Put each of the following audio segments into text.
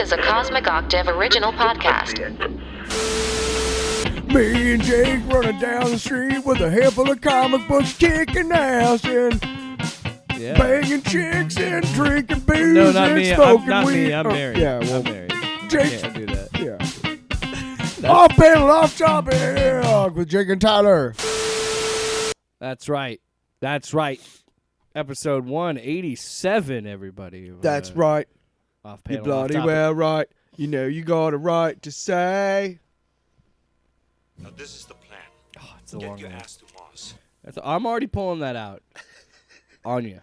is a Cosmic Octave original podcast. Me and Jake running down the street with a handful of comic books, kicking ass and banging chicks and drinking booze No, not and me. smoking Not weed. me. I'm married. Yeah, well, I'm married. Jake. Can't do that. Yeah. Off panel, off topic with Jake and Tyler. That's right. That's right. Episode 187, everybody. That's right. Off You panel. bloody well right. You know you got a right to say. Now this is the plan. Oh, it's a Get long your one. ass to Mars. I'm already pulling that out on you.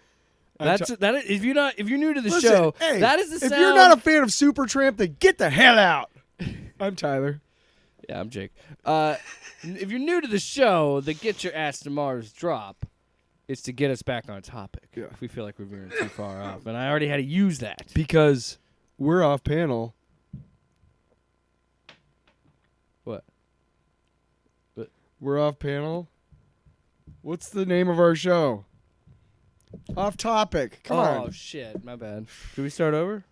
I'm That is, if you're new to the Listen, show, hey, that is the sound. If you're not a fan of Supertramp, then get the hell out. I'm Tyler. Yeah, I'm Jake. If you're new to the show, the Get Your Ass to Mars drop is to get us back on topic. Yeah. If we feel like we're veering too far off. And I already had to use that. Because we're off panel. What? We're off panel. What's the name of our show? Off topic. Come Oh, on. shit. My bad. Should we start over?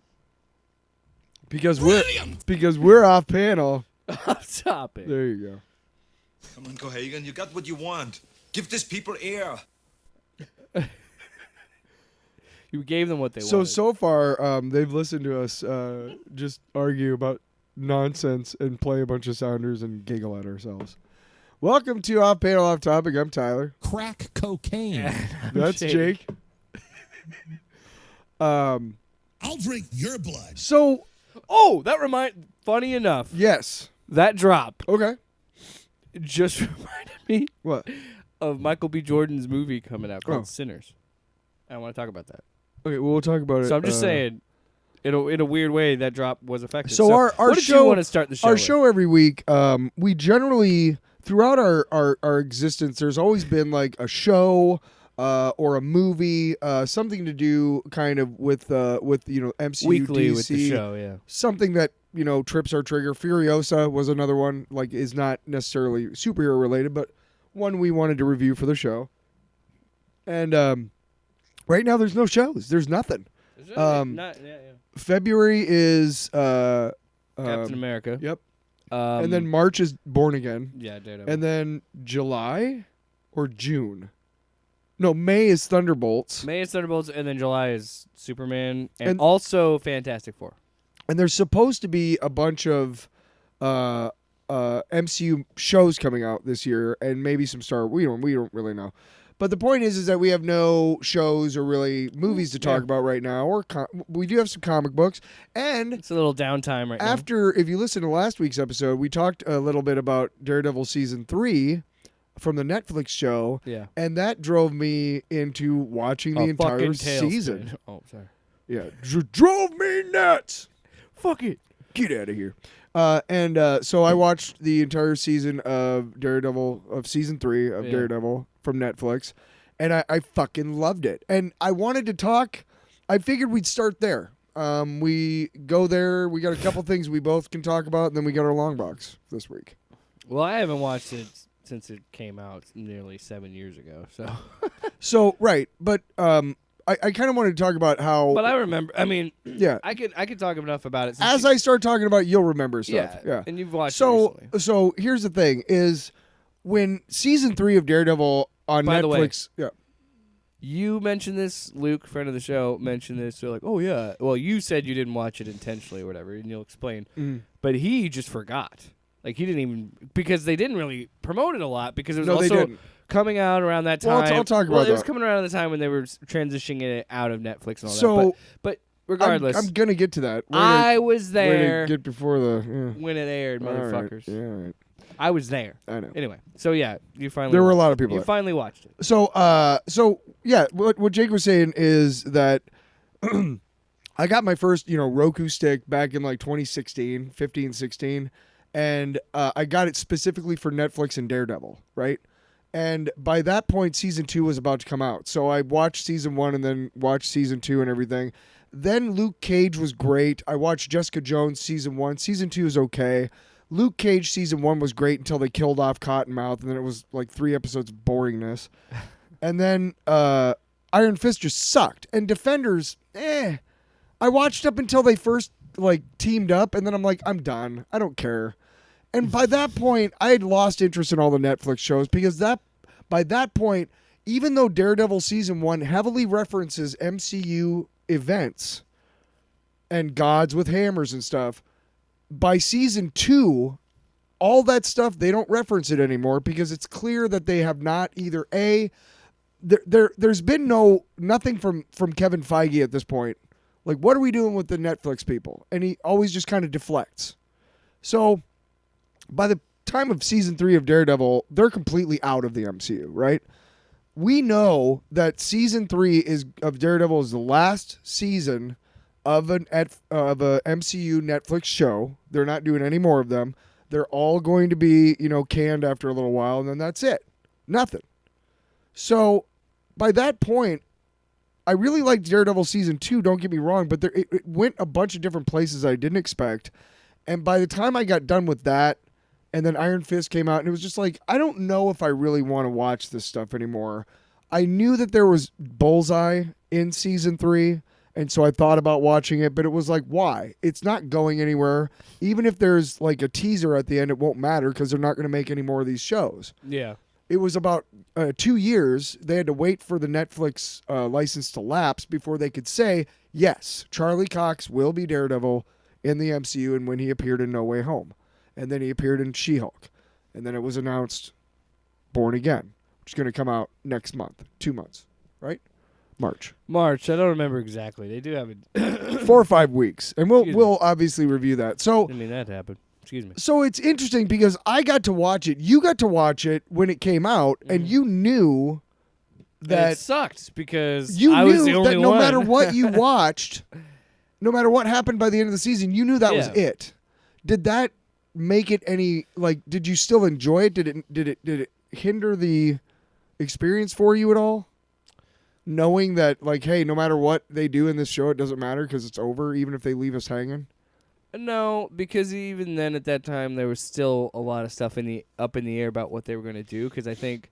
Because we're off panel. Off topic. There you go. Come on, Cohagen. You got what you want. Give these people air. You gave them what they wanted. So far, they've listened to us just argue about nonsense and play a bunch of sounders and giggle at ourselves. Welcome to Off Panel, Off Topic. I'm Tyler. Crack cocaine. That's Jake. I'll drink your blood. So, funny enough, yes. that drop Okay. just reminded me What? of Michael B. Jordan's movie coming out called Oh. Sinners. I want to talk about that. Okay, well, we'll talk about it. So I'm just saying, in a weird way, that drop was effective. So our what did show, you want to start the show our with? show every week, we generally, throughout our existence, there's always been like a show or a movie, something to do kind of with MCU, Weekly DC, with the show, yeah. something that trips our trigger. Furiosa was another one, like is not necessarily superhero related, but one we wanted to review for the show. And right now, there's no shows. There's nothing. February is Captain America. Yep. And then March is Born Again. Yeah, Daredevil. And then July or June? No, May is Thunderbolts. May is Thunderbolts, and then July is Superman, and also Fantastic Four. And there's supposed to be a bunch of MCU shows coming out this year, and maybe some Star. We don't really know. But the point is that we have no shows or really movies to talk about right now. Or we do have some comic books, and It's a little downtime right now. if you listen to last week's episode, we talked a little bit about Daredevil season 3 from the Netflix show. Yeah. And that drove me into watching the entire fucking season. tailspin. Oh, sorry. Yeah, drove me nuts. Fuck it. Get out of here. So I watched the entire season of Daredevil, of season 3 of Daredevil from Netflix, and I fucking loved it. And I wanted to talk. I figured we'd start there. We go there. We got a couple things we both can talk about, and then we got our long box this week. Well, I haven't watched it since it came out nearly 7 years ago. So right, but I kind of wanted to talk about how. But I remember. I mean, yeah, I could talk enough about it. As I start talking about it, you'll remember stuff. Yeah. And you've watched it recently. So here's the thing: is when season 3 of Daredevil on By the way, Netflix. Yeah. You mentioned this, Luke, friend of the show, mentioned this. They're like, oh, yeah. Well, you said you didn't watch it intentionally or whatever, and you'll explain. But he just forgot. Like, he didn't even... Because they didn't really promote it a lot, because it was also coming out around that time. Well, I'll talk about that. It was coming around at the time when they were transitioning it out of Netflix and all that. But regardless... I'm going to get to that. I was there... Way to get before the... when it aired, motherfuckers. Right. Yeah, all right. I was there. I know. Anyway, so yeah, you finally... There were a lot of people You there. finally watched it. So yeah, what Jake was saying is that I got my first, Roku stick back in like 2016, 15, 16, and I got it specifically for Netflix and Daredevil, right? And by that point, season 2 was about to come out. So I watched season 1 and then watched season 2 and everything. Then Luke Cage was great. I watched Jessica Jones season 1. Season 2 is okay. Luke Cage season 1 was great until they killed off Cottonmouth, and then it was like 3 episodes of boringness. And then Iron Fist just sucked. And Defenders, I watched up until they first like teamed up, and then I'm like, I'm done. I don't care. And by that point, I had lost interest in all the Netflix shows because by that point, even though Daredevil season 1 heavily references MCU events and gods with hammers and stuff, by season 2, all that stuff, they don't reference it anymore because it's clear that they have not either there's been nothing from Kevin Feige at this point. Like, what are we doing with the Netflix people? And he always just kind of deflects. So by the time of season 3 of Daredevil, they're completely out of the MCU, right? We know that season 3 of Daredevil is the last season of a MCU Netflix show. They're not doing any more of them. They're all going to be, canned after a little while, and then that's it. Nothing. So by that point, I really liked Daredevil season 2, don't get me wrong, but it went a bunch of different places I didn't expect. And by the time I got done with that, and then Iron Fist came out, and it was just like, I don't know if I really want to watch this stuff anymore. I knew that there was Bullseye in season 3, and so I thought about watching it, but it was like, why? It's not going anywhere. Even if there's like a teaser at the end, it won't matter because they're not going to make any more of these shows. Yeah. It was about 2 years. They had to wait for the Netflix license to lapse before they could say, yes, Charlie Cox will be Daredevil in the MCU, and when he appeared in No Way Home. And then he appeared in She-Hulk. And then it was announced Born Again, which is going to come out next month. 2 months, right? March. I don't remember exactly. They do have it. 4 or 5 weeks. And we'll obviously review that. So I mean, that happened. Excuse me. So it's interesting because I got to watch it. You got to watch it when it came out, and you knew that it sucked because you I knew was the only that no one. matter what you watched, no matter what happened by the end of the season, you knew that was it. Did that make it any did you still enjoy it? Did it hinder the experience for you at all? Knowing that hey, no matter what they do in this show, it doesn't matter because it's over, even if they leave us hanging. No, because even then at that time there was still a lot of stuff up in the air about what they were going to do. Because I think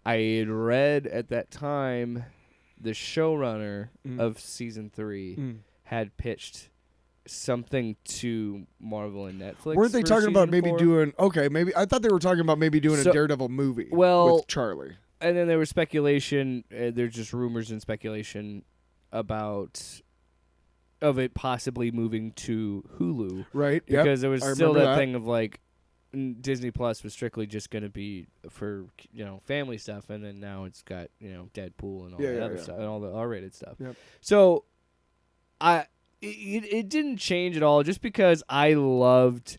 I had read at that time the showrunner of season 3 had pitched something to Marvel and Netflix. Weren't they talking about maybe 4? doing? Okay, maybe I thought they were talking about maybe doing a Daredevil movie. With Charlie. And then there was speculation. There's just rumors and speculation about. Of it possibly moving to Hulu, right? Because there was I still remember that thing of Disney Plus was strictly just going to be for family stuff, and then now it's got Deadpool and all that other stuff and all the R-rated stuff. Yep. So, it didn't change at all, just because I loved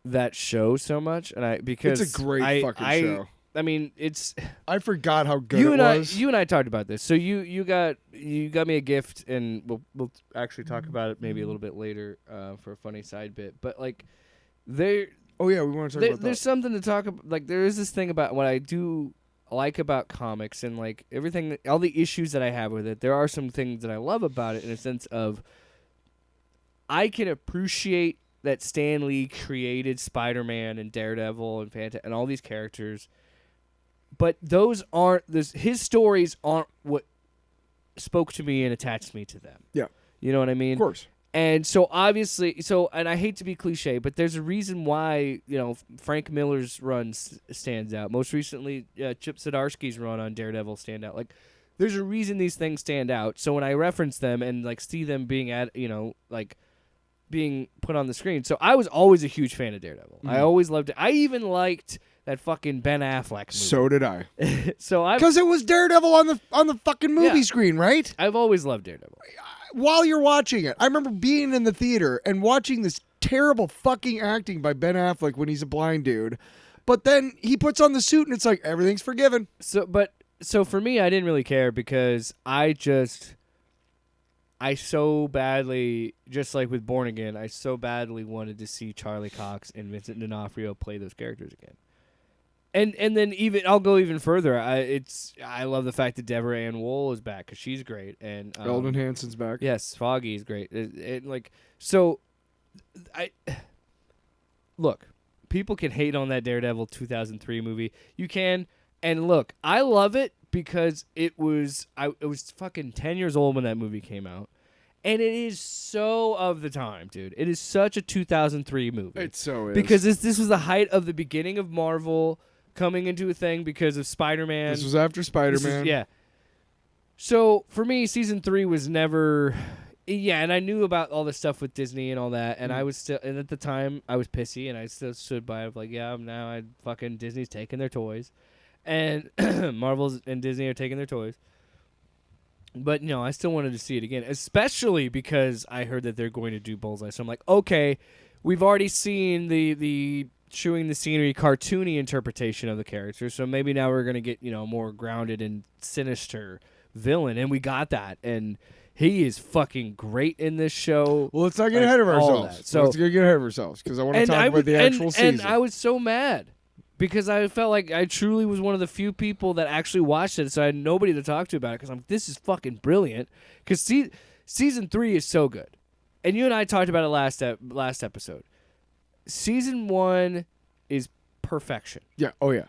that show so much, and because it's a great fucking show. I mean, it's. I forgot how good it was. You and I talked about this. So you got me a gift, and we'll actually talk about it maybe a little bit later for a funny side bit. But there. Oh yeah, we want to talk about that. There's something to talk about. There is this thing about what I do like about comics and everything, all the issues that I have with it. There are some things that I love about it in a sense of. I can appreciate that Stan Lee created Spider-Man and Daredevil and all these characters. But those aren't his stories aren't what spoke to me and attached me to them. Yeah. You know what I mean? Of course. And so obviously, and I hate to be cliche, but there's a reason why, Frank Miller's run stands out. Most recently, Chip Zdarsky's run on Daredevil stand out. There's a reason these things stand out. So when I reference them and see them being being put on the screen. So I was always a huge fan of Daredevil. I always loved it. I even liked that fucking Ben Affleck movie. So did I. Because it was Daredevil on the fucking movie screen, right? I've always loved Daredevil. While you're watching it, I remember being in the theater and watching this terrible fucking acting by Ben Affleck when he's a blind dude. But then he puts on the suit and it's like everything's forgiven. So for me, I didn't really care because I so badly, just like with Born Again, I so badly wanted to see Charlie Cox and Vincent D'Onofrio play those characters again. And then I'll go even further. I love the fact that Deborah Ann Wool is back because she's great, and Eldon Hanson's back. Yes, Foggy is great. Look, people can hate on that Daredevil 2003 movie. You can, and look, I love it because I was fucking 10 years old when that movie came out, And it is so of the time, dude. It is such a 2003 movie. It so is. Because this was the height of the beginning of Marvel coming into a thing because of Spider-Man. This was after Spider-Man. Yeah. So for me, season 3 was never. Yeah, and I knew about all the stuff with Disney and all that, and I was still. And at the time, I was pissy, and I still stood by it. Like, yeah, now I fucking Disney's taking their toys, and Marvel's and Disney are taking their toys. But no, I still wanted to see it again, especially because I heard that they're going to do Bullseye. So I'm like, okay, we've already seen the chewing the scenery cartoony interpretation of the character, so maybe now we're gonna get more grounded and sinister villain, and we got that, and he is fucking great in this show. Well, let's not get ahead of ourselves. So let's get ahead of ourselves because I want to talk about the actual season. And I was so mad because I felt like I truly was one of the few people that actually watched it, so I had nobody to talk to about it because I'm like, this is fucking brilliant. Because season 3 is so good. And you and I talked about it last episode. Season 1 is perfection. Yeah. Oh, yeah.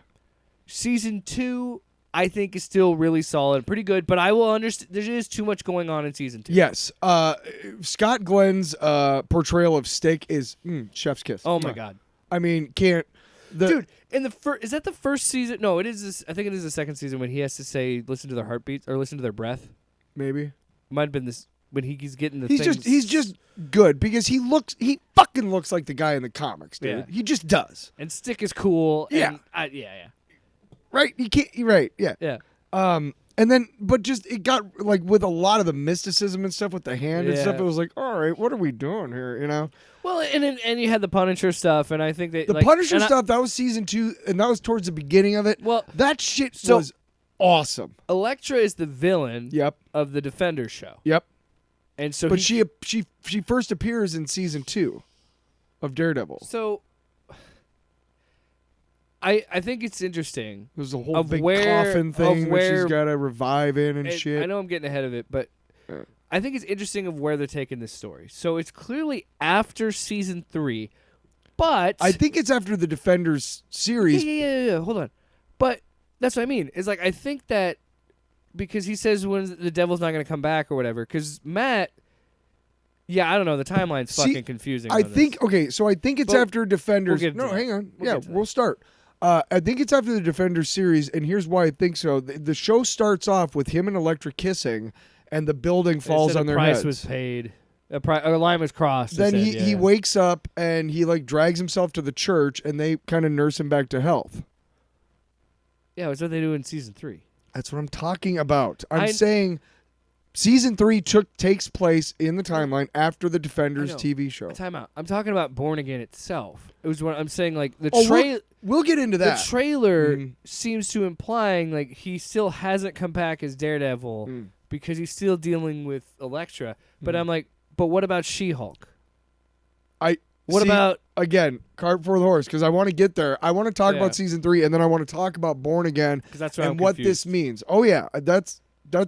Season 2, I think, is still really solid, pretty good, but I will understand there is too much going on in season 2. Yes. Scott Glenn's portrayal of Stick is chef's kiss. Oh, my God. I mean, can't... Dude, in the is that the first season? No, it is. I think it is the second season when he has to say, "Listen to their heartbeats" or "Listen to their breath." Maybe Might have been this when he's getting the. He's just good because he fucking looks like the guy in the comics, dude. Yeah. He just does. And Stick is cool. Yeah. And yeah. Right? You can't. Right? Yeah. Yeah. And then, but just it got like with a lot of the mysticism and stuff with the hand and Yeah. stuff. It was like, all right, what are we doing here? You know. Well, and you had the Punisher stuff, and I think that The Punisher stuff, that was season 2, and that was towards the beginning of it. Well, that shit so- was awesome. Elektra is the villain. Yep. Of the Defenders show. Yep. And so, But she first appears in season 2 of Daredevil. So, I think it's interesting. There's a whole of big where- coffin of thing that where- she's got to revive in and shit. I know I'm getting ahead of it, but I think it's interesting of where they're taking this story. So it's clearly after season 3, but I think it's after the Defenders series. Yeah. Hold on, but that's what I mean. Is like I think that because he says when the devil's not going to come back or whatever. Because Matt, I don't know. The timeline's fucking confusing. I think so I think it's But after Defenders. we'll get to No, that. hang on. We'll get to We'll start. I think it's after the Defenders series, and here's why I think so. The show starts off with him and Elektra kissing, and the building falls on their price heads. was paid. A line was crossed. Then it he said, wakes up and he like drags himself to the church, and they kind of nurse him back to health. Yeah, that's what they do in season 3. That's what I'm talking about. I'm I- saying season 3 takes place in the timeline after the Defenders I know. TV show. Time out. I'm talking about Born Again itself. It was what I'm saying. Like the Oh, trailer. we'll get into that. The trailer Mhm. seems to implying like he still hasn't come back as Daredevil because he's still dealing with Elektra. But I'm like, but what about She-Hulk? What about again, cart before the horse? Because I want to get there. I want to talk Yeah. about season 3, and then I want to talk about Born Again 'Cause that's where and I'm what confused. this means. Oh yeah, that's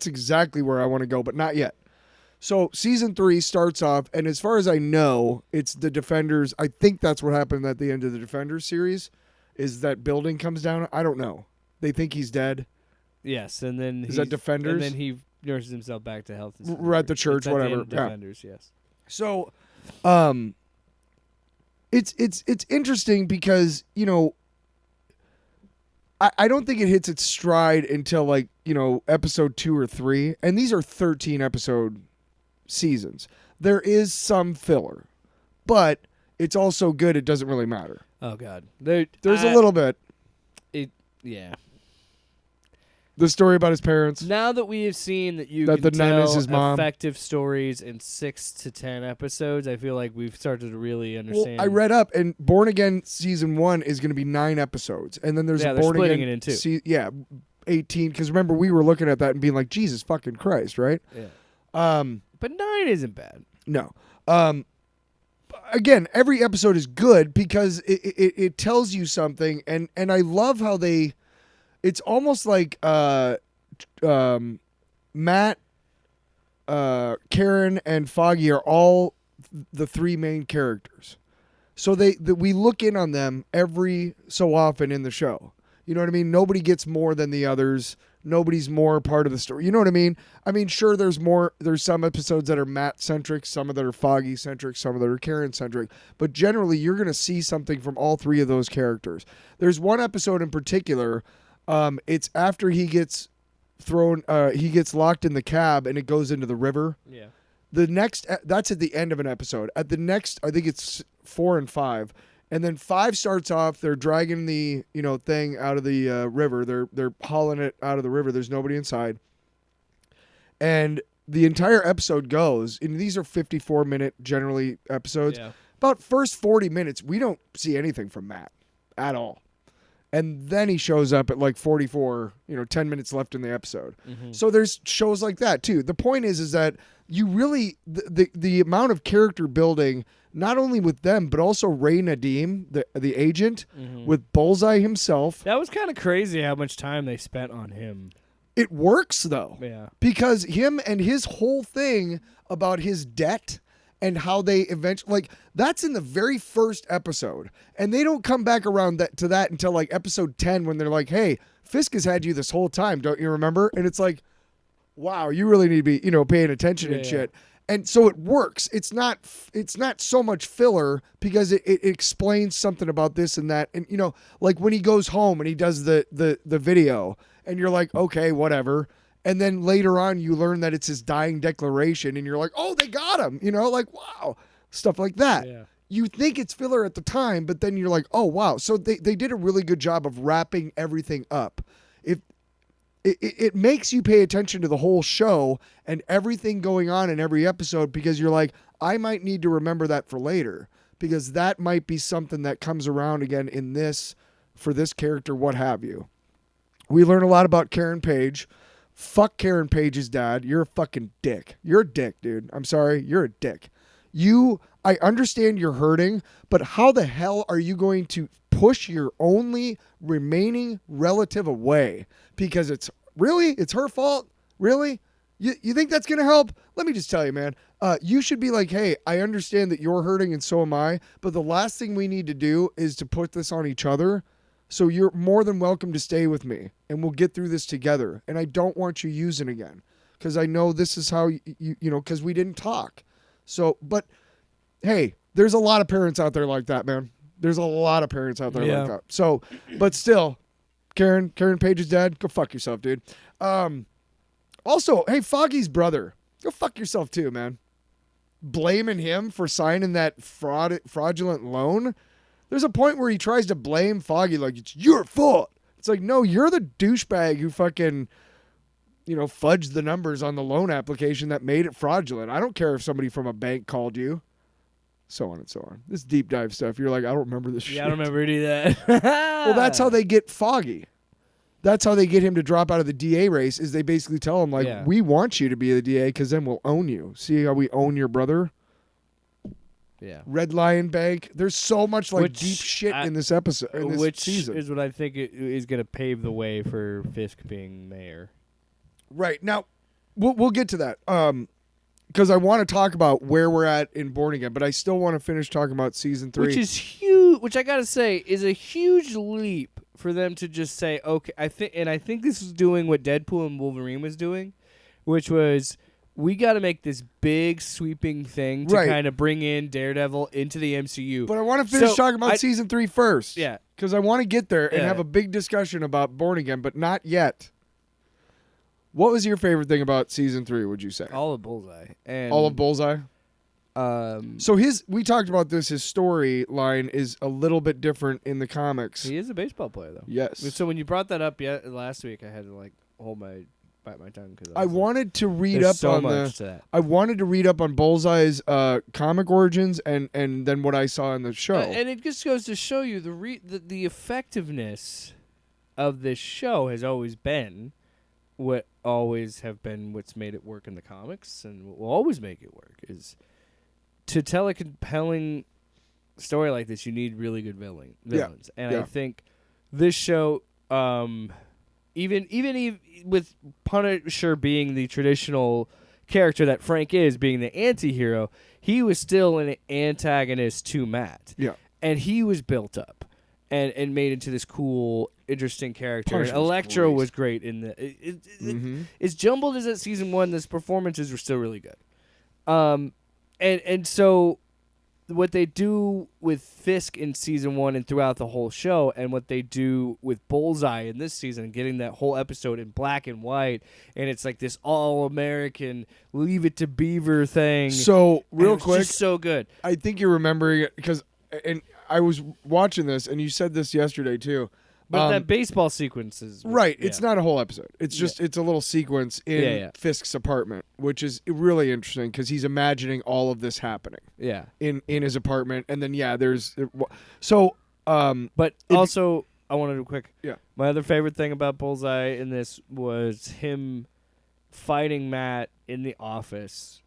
exactly where I want to go, but not yet. So season 3 starts off, and as far as I know, it's the Defenders. I think that's what happened at the end of the Defenders series. Is that building comes down? I don't know. They think he's dead. yes? And then Is that Defenders? And then he nurses himself back to health. We're at the church, It's at the whatever. end of Yeah. Defenders, yes. So, it's interesting because I don't think it hits its stride until like episode 2 or 3, and these are 13 episode seasons. There is some filler, but it's also good. It doesn't really matter. Oh God, There's a little bit. Yeah. The story about his parents. Now that we have seen that you That can the nun tell is his mom. effective stories in 6 to 10 episodes, I feel like we've started to really Well, understand. I read up, and Born Again season 1 is going to be 9 episodes, and then there's Yeah, a they're Born splitting Again it in 2. 18. Because remember, we were looking at that and being like, Jesus fucking Christ, right? Yeah. But 9 isn't bad. No. Again, every episode is good because it tells you something, and I love how they. It's almost like Matt, Karen, and Foggy are all the 3 main characters. So we look in on them every so often in the show. You know what I mean? Nobody gets more than the others. nobody's more part of the story. You know what I mean? I mean, sure, there's some episodes that are Matt centric, some that are Foggy centric, some that are Karen centric, but generally you're going to see something from all three of those characters. There's one episode in particular, it's after he gets he gets locked in the cab and it goes into the river. Yeah. That's at the end of an episode. At the next, I think it's 4 and 5. And then 5 starts off, they're dragging the, thing out of the river. They're hauling it out of the river. There's nobody inside. And the entire episode goes, and these are 54-minute generally episodes. Yeah. About first 40 minutes, we don't see anything from Matt at all. And then he shows up at like 44, 10 minutes left in the episode. Mm-hmm. So there's shows like that too. The point is that you really, the amount of character building, not only with them, but also Ray Nadeem, the agent, with Bullseye himself. That was kind of crazy how much time they spent on him. It works though. Yeah. Because him and his whole thing about his debt and how they eventually, that's in the very first episode. And they don't come back around to that until like episode 10 when they're like, hey, Fisk has had you this whole time, don't you remember? And it's like, wow, you really need to be, paying attention and shit. And so it works. It's not so much filler because it explains something about this and that. And, like when he goes home and he does the video and you're like, okay, whatever. And then later on, you learn that it's his dying declaration, and you're like, "Oh, they got him!" Like wow, stuff like that. Yeah. You think it's filler at the time, but then you're like, "Oh, wow!" So they did a really good job of wrapping everything up. It makes you pay attention to the whole show and everything going on in every episode because you're like, I might need to remember that for later because that might be something that comes around again in this for this character, what have you. We learn a lot about Karen Page. Fuck Karen Page's dad. You're a fucking dick. You're a dick, dude. I'm sorry. You're a dick. I understand you're hurting, but how the hell are you going to push your only remaining relative away? Because it's her fault? Really? You think that's going to help? Let me just tell you, man. You should be like, hey, I understand that you're hurting and so am I, but the last thing we need to do is to put this on each other. So you're more than welcome to stay with me, and we'll get through this together. And I don't want you using again, because I know this is how because we didn't talk. So, but hey, there's a lot of parents out there like that, man. There's a lot of parents out there like that. So, but still, Karen Page's dad, go fuck yourself, dude. Also, hey, Foggy's brother, go fuck yourself too, man. Blaming him for signing that fraudulent loan. There's a point where he tries to blame Foggy like it's your fault. It's like, no, you're the douchebag who fucking, fudged the numbers on the loan application that made it fraudulent. I don't care if somebody from a bank called you. So on and so on. This deep dive stuff, you're like, I don't remember this shit. Yeah, I don't remember any of that. Well, that's how they get Foggy. That's how they get him to drop out of the DA race is they basically tell him, like, we want you to be the DA because then we'll own you. See how we own your brother? Yeah. Red Lion Bank. There's so much deep shit in this episode, in this season. Which is what I think is going to pave the way for Fisk being mayor. Right. Now, we'll get to that because I want to talk about where we're at in Born Again, but I still want to finish talking about season 3. Which is huge, which I got to say is a huge leap for them to just say, okay, I think this is doing what Deadpool and Wolverine was doing, which was we got to make this big sweeping thing to kind of bring in Daredevil into the MCU. But I want to finish talking about season 3 first. Yeah. Because I want to get there and have a big discussion about Born Again, but not yet. What was your favorite thing about season 3, would you say? All of Bullseye. And all of Bullseye? So we talked about this, his storyline is a little bit different in the comics. He is a baseball player, though. Yes. So when you brought that up last week, I had to bite my tongue because I wanted to read up so on much to that. I wanted to read up on Bullseye's comic origins and then what I saw in the show. And it just goes to show you the effectiveness of this show has always been what's made it work in the comics and what will always make it work is to tell a compelling story like this. You need really good villains, and I think this show. Even with Punisher being the traditional character that Frank is, being the anti-hero, he was still an antagonist to Matt. Yeah. And he was built up. and made into this cool, interesting character. And Punisher was Electro great. was great in the. As jumbled as that season 1, his performances were still really good. And so what they do with Fisk in season 1 and throughout the whole show, and what they do with Bullseye in this season, getting that whole episode in black and white, and it's like this all-American Leave It to Beaver thing. So real it's quick, just so good. I think you're remembering it because, and I was watching this, and you said this yesterday too. But that baseball sequence is Right. yeah. It's not a whole episode. It's just it's a little sequence in Fisk's apartment, which is really interesting because he's imagining all of this happening. Yeah. In his apartment, and then there's so. But also, I wanted to quick. Yeah. My other favorite thing about Bullseye in this was him fighting Matt in the office.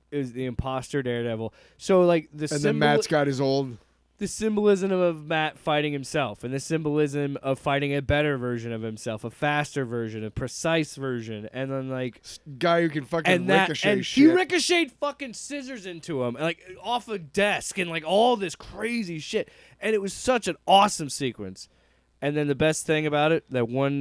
Is the imposter Daredevil. So like then Matt's got his old. The symbolism of Matt fighting himself, and the symbolism of fighting a better version of himself, a faster version, a precise version, and then like guy who can fucking ricochet and shit. he ricocheted fucking scissors into him, like off a desk, and like all this crazy shit, and it was such an awesome sequence. And then the best thing about it, the one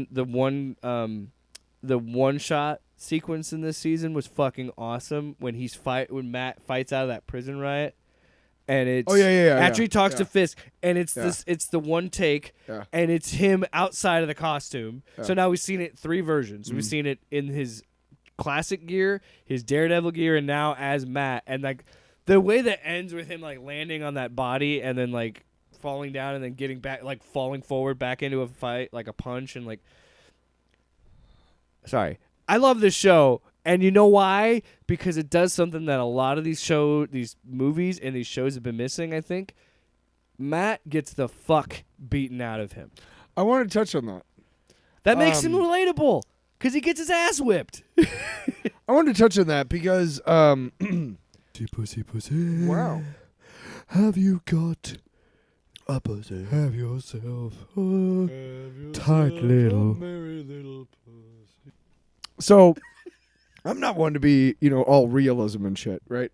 shot sequence in this season was fucking awesome when when Matt fights out of that prison riot. And it's after he talks to Fisk, and it's it's the one take, and it's him outside of the costume. So now we've seen it 3 versions. We've seen it in his classic gear, his Daredevil gear, and now as Matt. And like the way that ends with him like landing on that body and then like falling down and then getting back, like falling forward back into a fight, like a punch, and like. Sorry, I love this show. And you know why? Because it does something that a lot of these movies and these shows have been missing, I think. Matt gets the fuck beaten out of him. I want to touch on that. That makes him relatable because he gets his ass whipped. I want to touch on that because Pussy. wow. Have you got A pussy. Have yourself a tight little. So I'm not one to be, all realism and shit, right?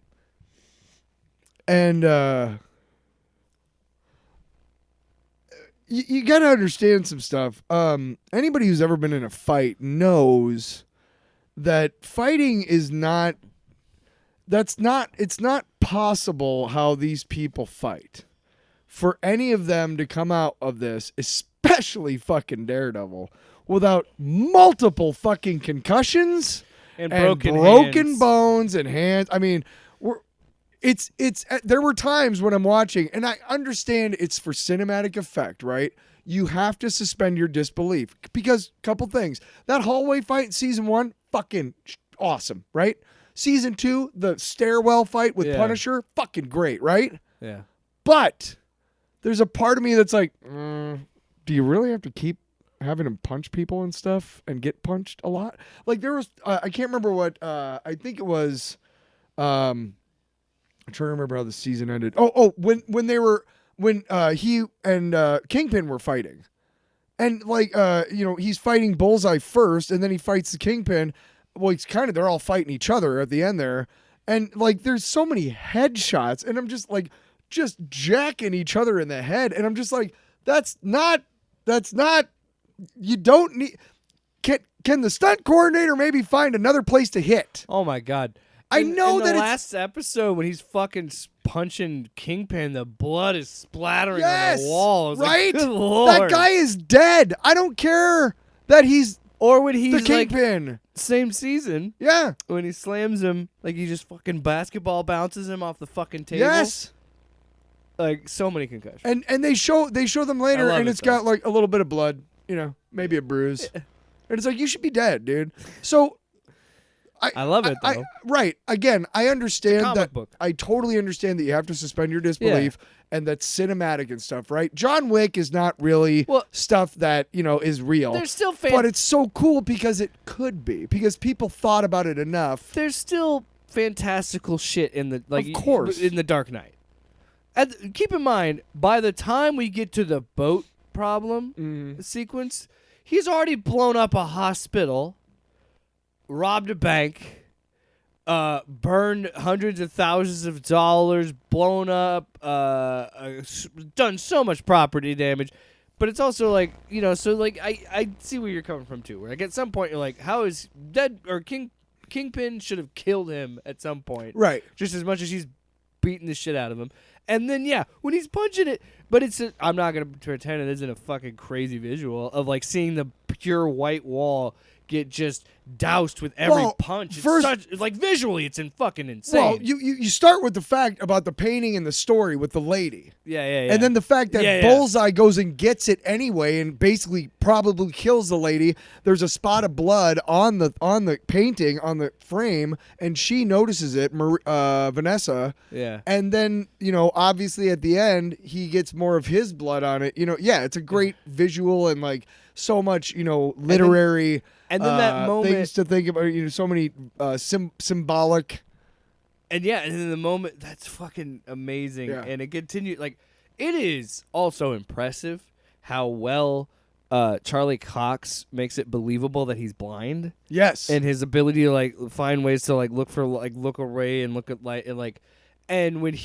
And you got to understand some stuff. Anybody who's ever been in a fight knows that fighting is not. It's not possible how these people fight. For any of them to come out of this, especially fucking Daredevil, without multiple fucking concussions And broken hands. bones and hands. I mean, it's there were times when I'm watching, and I understand it's for cinematic effect, right? You have to suspend your disbelief because couple things. That hallway fight in season 1, fucking awesome, right? Season 2, the stairwell fight with Punisher, fucking great, right? Yeah. But there's a part of me that's like, do you really have to keep having him punch people and stuff and get punched a lot? Like there was, I can't remember what, I think it was, I'm trying to remember how the season ended. When he and Kingpin were fighting. And like, he's fighting Bullseye first and then he fights the Kingpin. Well, they're all fighting each other at the end there. And like, there's so many headshots and I'm just like, just jacking each other in the head. And I'm just like, that's not, you don't need, can the stunt coordinator maybe find another place to hit? Oh my God. I know in that the it's last episode when he's fucking punching Kingpin, the blood is splattering yes, on the wall. I was right? Like, good Lord. That guy is dead. I don't care that he's or when he's the Kingpin. Like, same season. Yeah. When he slams him, like he just fucking basketball bounces him off the fucking table. Yes. Like so many concussions. And they show them later, and it's got like a little bit of blood, maybe a bruise, and it's like you should be dead, dude. So I love it though. Right. Again, I understand comic that. book. I totally understand that you have to suspend your disbelief, and that's cinematic and stuff, right? John Wick is not really stuff that is real. There's still but it's so cool because it could be because people thought about it enough. There's still fantastical shit in the Of course. in the Dark Knight. And keep in mind, by the time we get to the boat problem sequence, he's already blown up a hospital, robbed a bank, burned hundreds of thousands of dollars, blown up, done so much property damage. But it's also like, so like I see where you're coming from too. Where like at some point you're like, how is dead or Kingpin should have killed him at some point, Right. just as much as he's beating the shit out of him. And then when he's punching it, but I'm not gonna pretend it isn't a fucking crazy visual of like seeing the pure white wall get just doused with every punch. It's like visually, it's fucking insane. Well, you start with the fact about the painting and the story with the lady. Yeah. And then the fact that Bullseye goes and gets it anyway and basically probably kills the lady. There's a spot of blood on the painting, on the frame, and she notices it, Vanessa. Yeah. And then, obviously at the end, he gets more of his blood on it. It's a great visual and like so much, literary and then that moment, things to think about, so many symbolic. And then the moment, that's fucking amazing. Yeah. And it continued, like, it is also impressive how well Charlie Cox makes it believable that he's blind. Yes. And his ability to, like, find ways to, like, look away and look at, and when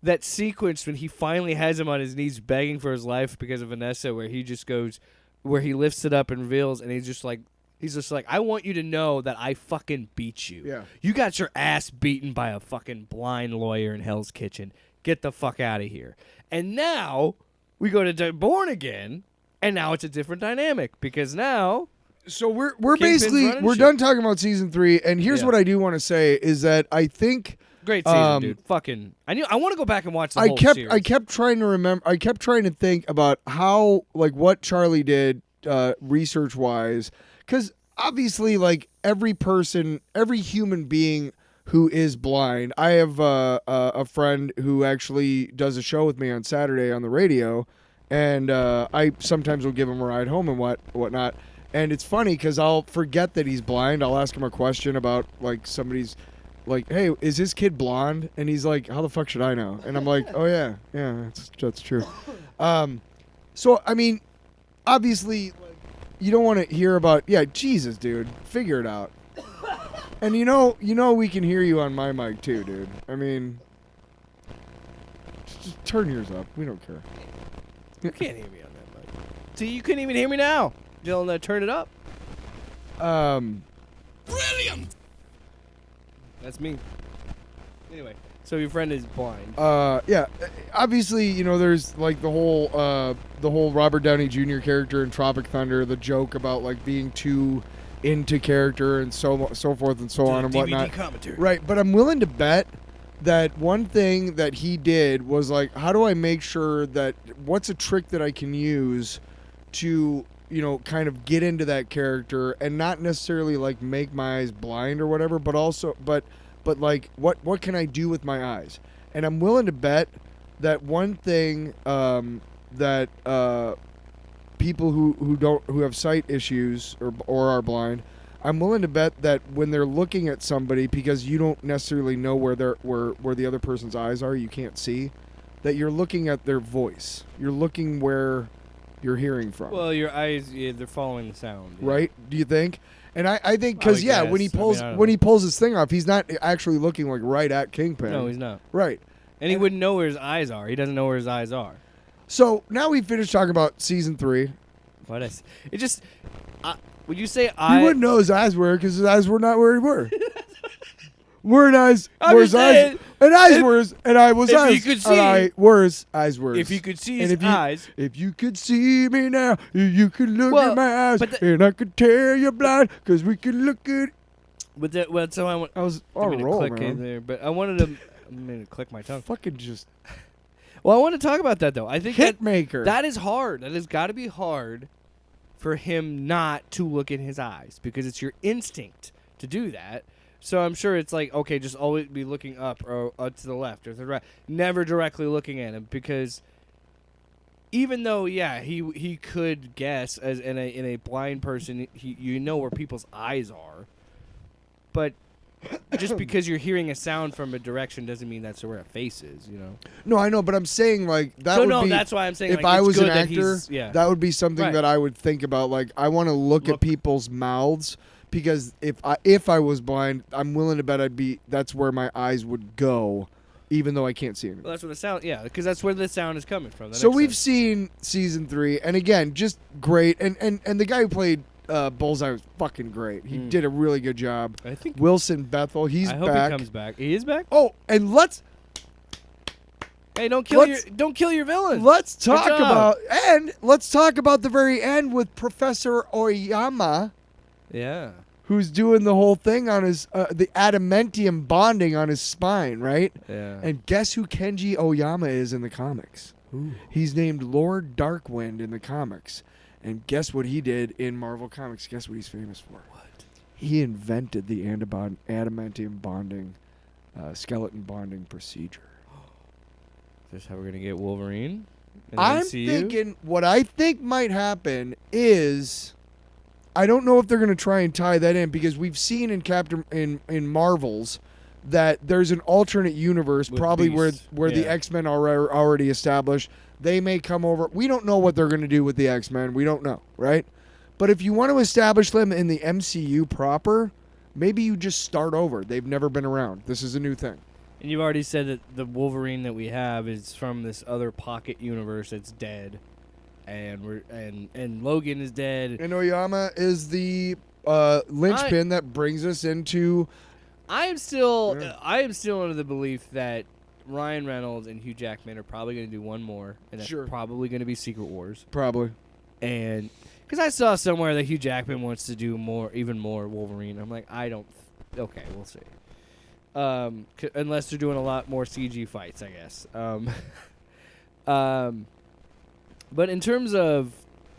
that sequence when he finally has him on his knees begging for his life because of Vanessa, where he just goes, where he lifts it up and reveals, and he's just like, I want you to know that I fucking beat you. Yeah. You got your ass beaten by a fucking blind lawyer in Hell's Kitchen. Get the fuck out of here. And now we go to Born Again, and now it's a different dynamic because now. So we're Kingpin's basically running shit. done talking about season 3, and here's Yeah. what I do want to say is that I think Great season, dude. Fucking. I want to go back and watch the whole series. I kept trying to remember. I kept trying to think about how, like, what Charlie did research wise, because obviously, like, every human being who is blind. I have a friend who actually does a show with me on Saturday on the radio, and I sometimes will give him a ride home and whatnot. And it's funny because I'll forget that he's blind. I'll ask him a question about like somebody's. Like, hey, is his kid blonde? And he's like, how the fuck should I know? And I'm like, oh yeah, that's true. So I mean, obviously, like, you don't want to hear about. Yeah, Jesus, dude, figure it out. And we can hear you on my mic too, dude. I mean, just turn yours up. We don't care. You can't hear me on that mic. See, you couldn't even hear me now. Dylan, turn it up. Brilliant! That's me. Anyway, so your friend is blind. Yeah. Obviously, there's like the whole Robert Downey Jr. character in Tropic Thunder, the joke about like being too into character and so forth and so on and whatnot. Commentary. Right, but I'm willing to bet that one thing that he did was like, how do I make sure that what's a trick that I can use to kind of get into that character and not necessarily like make my eyes blind or whatever, but also but like what can I do with my eyes? And I'm willing to bet that one thing that people who have sight issues or are blind, I'm willing to bet that when they're looking at somebody, because you don't necessarily know where the other person's eyes are, you can't see, that you're looking at their voice. You're looking where you're hearing from. Well, your eyes, they're following the sound. Yeah. Right? Do you think? And I think because when he pulls I he pulls his thing off, he's not actually looking like right at Kingpin. No, he's not. Right. And he wouldn't know where his eyes are. He doesn't know where his eyes are. So now we finished talking about season 3. It just. Would you say He wouldn't know his eyes were because his eyes were not where he were. Were his eyes? I'm Were just his eyes? saying, And eyes were, and I was if eyes. you could and see- I was eyes were. If you could see And his eyes. If you could see me now, you could look Well, at my eyes, but and I could tell you're blind because we could look at. But so I want. I was I'm on a gonna roll, click man. in there, but I wanted to. I'm gonna click my tongue. Fucking just Well, I want to talk about that though. I think hit maker. that is hard. That has got to be hard for him not to look in his eyes because it's your instinct to do that. So I'm sure it's like, okay, just always be looking up or to the left or to the right, never directly looking at him, because even though he could guess as in a blind person, you know where people's eyes are, but just because you're hearing a sound from a direction doesn't mean that's where a face is, No, I know, but I'm saying like that So would no, be. that's why I'm saying if like, I it's was an good that actor, he's- yeah. that would be something Right. that I would think about. Like, I want to look at people's mouths because if I was blind, I'm willing to bet that's where my eyes would go, even though I can't see anything. Well, that's where the sound. Yeah, because that's where the sound is coming from. That So makes we've sense. seen season 3, and again, just great. And the guy who played Bullseye was fucking great. He did a really good job. I think. Wilson Bethel, he's I hope back. he comes back. He is back. Oh, and let's Hey, don't kill your villain. talk job. about the very end with Professor Oyama, Yeah. who's doing the whole thing on his the adamantium bonding on his spine, right? Yeah. And guess who Kenji Oyama is in the comics? He's named Lord Darkwind in the comics. And guess what he did in Marvel Comics? Guess what he's famous for? What? He invented the adamantium bonding, skeleton bonding procedure. Is this how we're gonna get Wolverine? in the I'm MCU? thinking what I think might happen is I don't know if they're going to try and tie that in because we've seen in Marvels that there's an alternate universe With probably Beast, where the yeah. X-Men are already established. They may come over. We don't know what they're going to do with the X-Men. We don't know, right? But if you want to establish them in the MCU proper, maybe you just start over. They've never been around. This is a new thing. And you've already said that the Wolverine that we have is from this other pocket universe that's dead, and and Logan is dead. And Oyama is the linchpin that brings us into. I am still Yeah. under the belief that Ryan Reynolds and Hugh Jackman are probably going to do one more, and that's Sure. probably going to be Secret Wars. Probably. And because I saw somewhere that Hugh Jackman wants to do even more Wolverine, I'm like, I don't. Okay, we'll see. Unless they're doing a lot more CG fights, I guess. But in terms of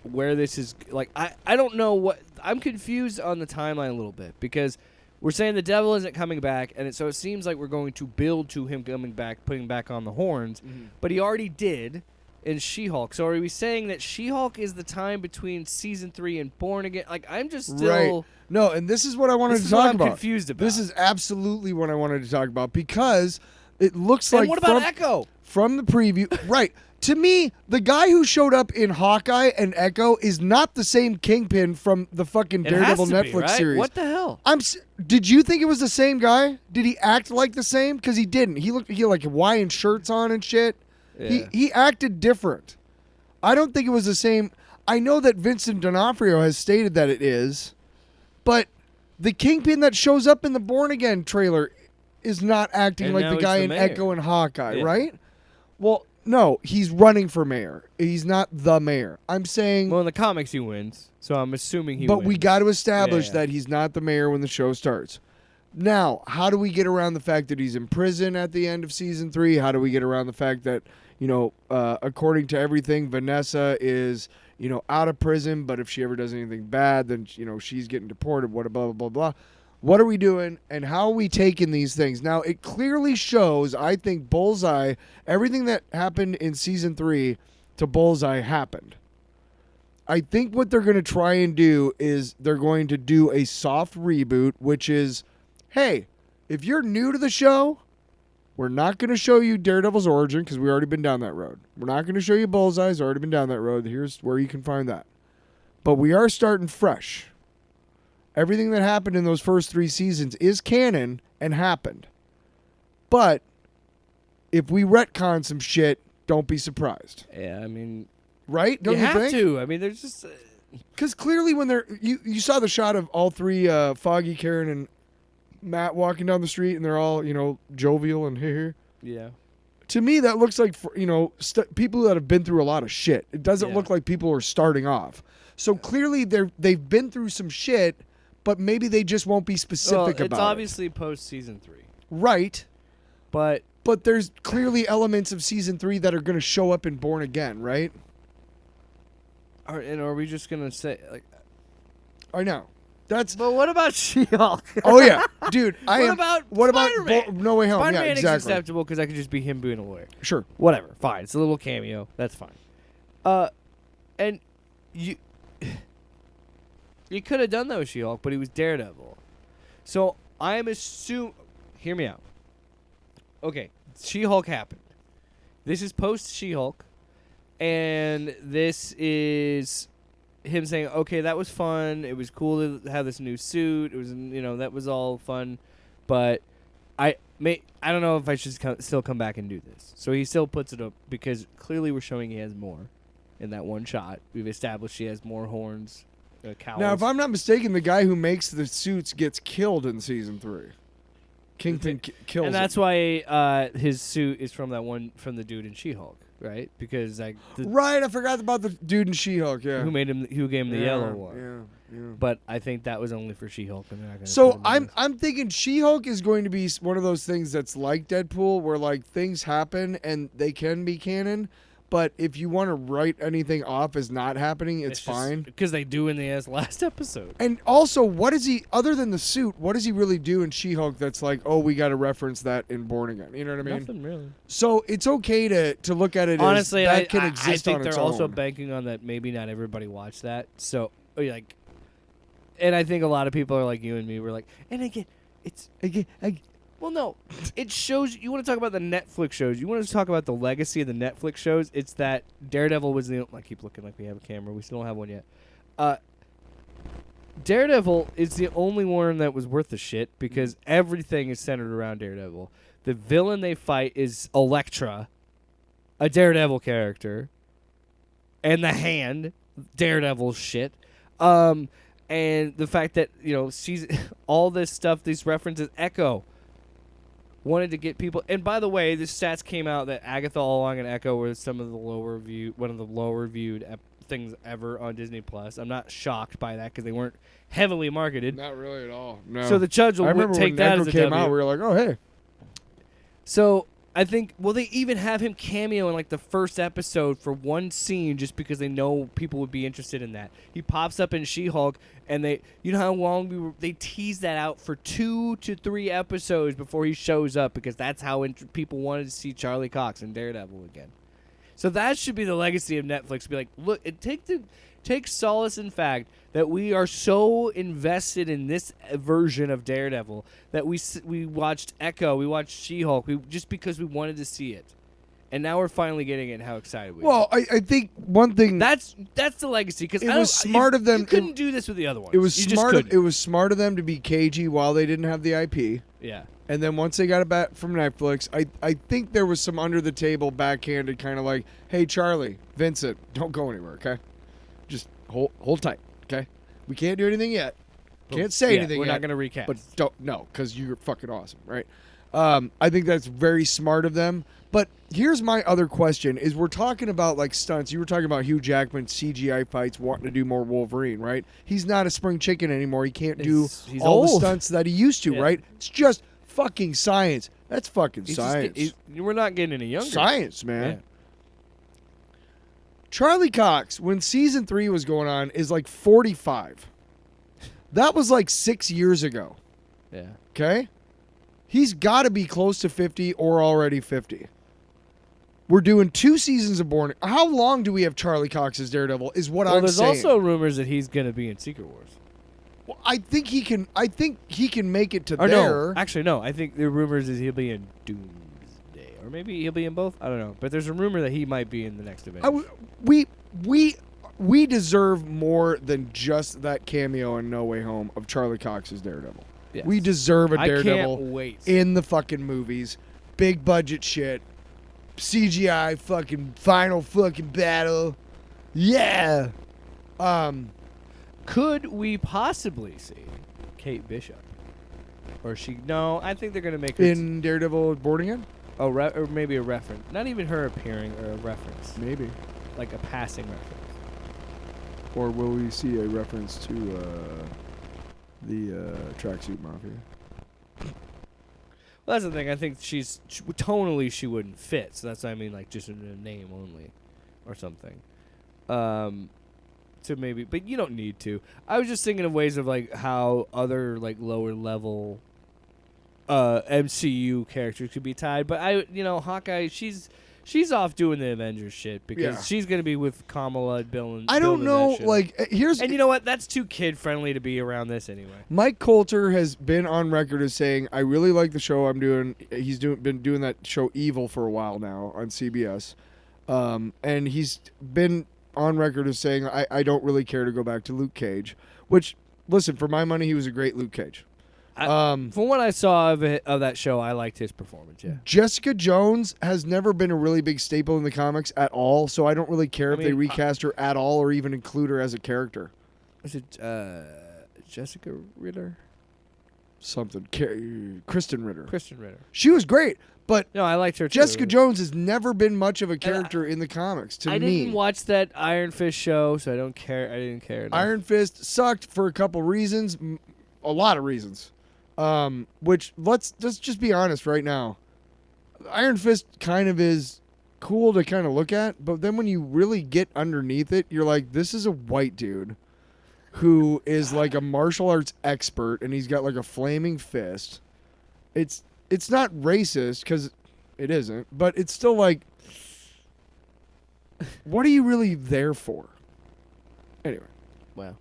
where this is, like, I don't know what. I'm confused on the timeline a little bit because we're saying the devil isn't coming back, and so it seems like we're going to build to him coming back, putting back on the horns, but he already did in She-Hulk. So are we saying that She-Hulk is the time between season 3 and Born Again? Like, I'm just still. Right. No, and this is what I wanted This to is what talk I'm about. confused about. This is absolutely what I wanted to talk about because it looks And like what about Echo? from the preview, right? To me, the guy who showed up in Hawkeye and Echo is not the same Kingpin from the fucking It Daredevil has to be, Netflix right? series. What the hell? Did you think it was the same guy? Did he act like the same? Because he didn't. He had like Hawaiian shirts on and shit. Yeah. He acted different. I don't think it was the same. I know that Vincent D'Onofrio has stated that it is, but the Kingpin that shows up in the Born Again trailer is not acting And like now the he's guy the in mayor. Echo and Hawkeye, Yeah. right? Well, no, he's running for mayor. He's not the mayor. I'm saying, Well, in the comics, he wins, so I'm assuming he but wins. we got to establish Yeah. that he's not the mayor when the show starts. Now, how do we get around the fact that he's in prison at the end of season 3? How do we get around the fact that, according to everything, Vanessa is, out of prison, but if she ever does anything bad, then, she's getting deported, blah, blah, blah, blah. What are we doing, and how are we taking these things? Now, it clearly shows, I think, Bullseye, everything that happened in season 3 to Bullseye happened. I think what they're going to try and do is they're going to do a soft reboot, which is, hey, if you're new to the show, we're not going to show you Daredevil's origin because we've already been down that road. We're not going to show you Bullseye's already been down that road. Here's where you can find that. But we are starting fresh. Everything that happened in those first 3 seasons is canon and happened. But if we retcon some shit, don't be surprised. Yeah, I mean, Right? Don't you, have think? to. I mean, there's just. Because clearly when you saw the shot of all 3, Foggy, Karen, and Matt walking down the street, and they're all, jovial and here. Yeah. To me, that looks like, people that have been through a lot of shit. It doesn't Yeah. look like people who are starting off. So clearly they've been through some shit, but maybe they just won't be specific It's about obviously post season 3, it. Right. but But there's clearly elements of season 3 that are going to show up in Born Again, right? are we just gonna say like? I know. That's. But what about She-Hulk? Oh yeah, dude. What about Spider-Man? No Way Home? Spider-Man Yeah, is exactly. acceptable because I could just be him being a lawyer. Sure. Whatever, fine. It's a little cameo. That's fine. And you could have done that with She-Hulk, but he was Daredevil. So I am assuming. Hear me out. Okay, She-Hulk happened. This is post She-Hulk, and this is him saying, "Okay, that was fun. It was cool to have this new suit. It was, that was all fun, but I don't know if I should still come back and do this." So he still puts it up because clearly we're showing he has more in that one shot. We've established he has more horns, cowls. Now, if I'm not mistaken, the guy who makes the suits gets killed in season 3. Kingpin kills and that's him. why his suit is from the dude in She-Hulk, right? Because Right, I forgot about the dude in She-Hulk, yeah. who gave him the yellow one. Yeah. But I think that was only for She-Hulk, and they're not going to. So I'm thinking She-Hulk is going to be one of those things that's like Deadpool, where like things happen and they can be canon, but if you want to write anything off as not happening, it's fine. Because they do in the last episode. And also, what is he other than the suit? What does he really do in She-Hulk that's like, oh, we got to reference that in Born Again? You know what I mean? Nothing really. So it's okay to look at it. Honestly, as that can exist I think on they're its also own. banking on that. Maybe not everybody watched that. So like, and I think a lot of people are like you and me. We're like, and again, it's again. Well, no, it shows. You want to talk about the Netflix shows. You want to talk about the legacy of the Netflix shows. It's that Daredevil was the. I keep looking like we have a camera. We still don't have one yet. Daredevil is the only one that was worth the shit because everything is centered around Daredevil. The villain they fight is Elektra, a Daredevil character, and the Hand, Daredevil's shit. And the fact that she's all this stuff, these references, Echo. Wanted to get people, and by the way, the stats came out that Agatha All Along and Echo were one of the lower viewed things ever on Disney Plus. I'm not shocked by that because they weren't heavily marketed. Not really at all. No. So the judge will I remember take when that Echo as a came W. out, we were like, oh hey. So I think they even have him cameo in like the first episode for one scene just because they know people would be interested in that. He pops up in She-Hulk, and they how long they teased that out for 2 to 3 episodes before he shows up because that's how people wanted to see Charlie Cox and Daredevil again. So that should be the legacy of Netflix. Be like, look, take solace in fact that we are so invested in this version of Daredevil that we watched Echo, we watched She-Hulk, just because we wanted to see it, and now we're finally getting it. And how excited we are! Well, I think one thing that's the legacy because it was smart of them. You couldn't do this with the other ones. It was You smart. Just couldn't. It was smart of them to be cagey while they didn't have the IP. Yeah. And then once they got it back from Netflix, I think there was some under the table, backhanded kind of like, hey Charlie, Vincent, don't go anywhere, okay? Just hold tight, okay? We can't do anything yet. Can't say anything We're yet. not going to recast. But because you're fucking awesome, right? I think that's very smart of them. But here's my other question: is we're talking about like stunts. You were talking about Hugh Jackman CGI fights, wanting to do more Wolverine, right? He's not a spring chicken anymore. He can't do He's all the old. stunts that he used to, Yeah. right? It's just fucking science. That's fucking He's just science. we're not getting any younger. Science, man. Yeah. Charlie Cox, when season 3 was going on, is like 45. That was like 6 years ago. Yeah. Okay? He's got to be close to 50 or already 50. We're doing 2 seasons of Born. How long do we have Charlie Cox as Daredevil is what Well, I'm there's saying. also rumors that he's going to be in Secret Wars. Well, I think he can make it to Or there. no, actually no. I think the rumors is he'll be in Doomsday, or maybe he'll be in both. I don't know, but there's a rumor that he might be in the next event. We deserve more than just that cameo in No Way Home of Charlie Cox as Daredevil. Yes. We deserve a I Daredevil can't wait. in the fucking movies. Big budget shit. CGI fucking final fucking battle. Yeah. Could we possibly see Kate Bishop, or she? No, I think they're gonna make her In Daredevil Born Again? or maybe a reference. Not even her appearing, or a reference, Maybe. like a passing reference. Or will we see a reference to the Tracksuit Mafia? Well, that's the thing. I think tonally she wouldn't fit, so that's what I mean, like just in a name only, or something. To maybe, but you don't need to. I was just thinking of ways of like how other like lower level MCU characters could be tied. But Hawkeye, she's off doing the Avengers shit because Yeah. she's gonna be with Kamala, Bill, and I don't building that know. shit. Like, here's and you know what? That's too kid friendly to be around this anyway. Mike Coulter has been on record as saying, I really like the show I'm doing. He's been doing that show Evil for a while now on CBS. And he's been on record as saying I don't really care to go back to Luke Cage. Which, listen, for my money, he was a great Luke Cage. From what I saw of that show, I liked his performance. Yeah. Jessica Jones has never been a really big staple in the comics at all, so I don't really care if they recast her at all or even include her as a character. Is it Jessica Ritter? Something. Kristen Ritter. Kristen Ritter. She was great, but No, I liked her too. Jessica Jones has never been much of a character in the comics to me. I didn't watch that Iron Fist show, so I don't care. I didn't care enough. Iron Fist sucked for a couple reasons, a lot of reasons. Which let's just be honest right now. Iron Fist kind of is cool to kind of look at, but then when you really get underneath it, you're like, this is a white dude who is like a martial arts expert, and he's got like a flaming fist. It's not racist because it isn't, but it's still like, what are you really there for? Anyway, Wow.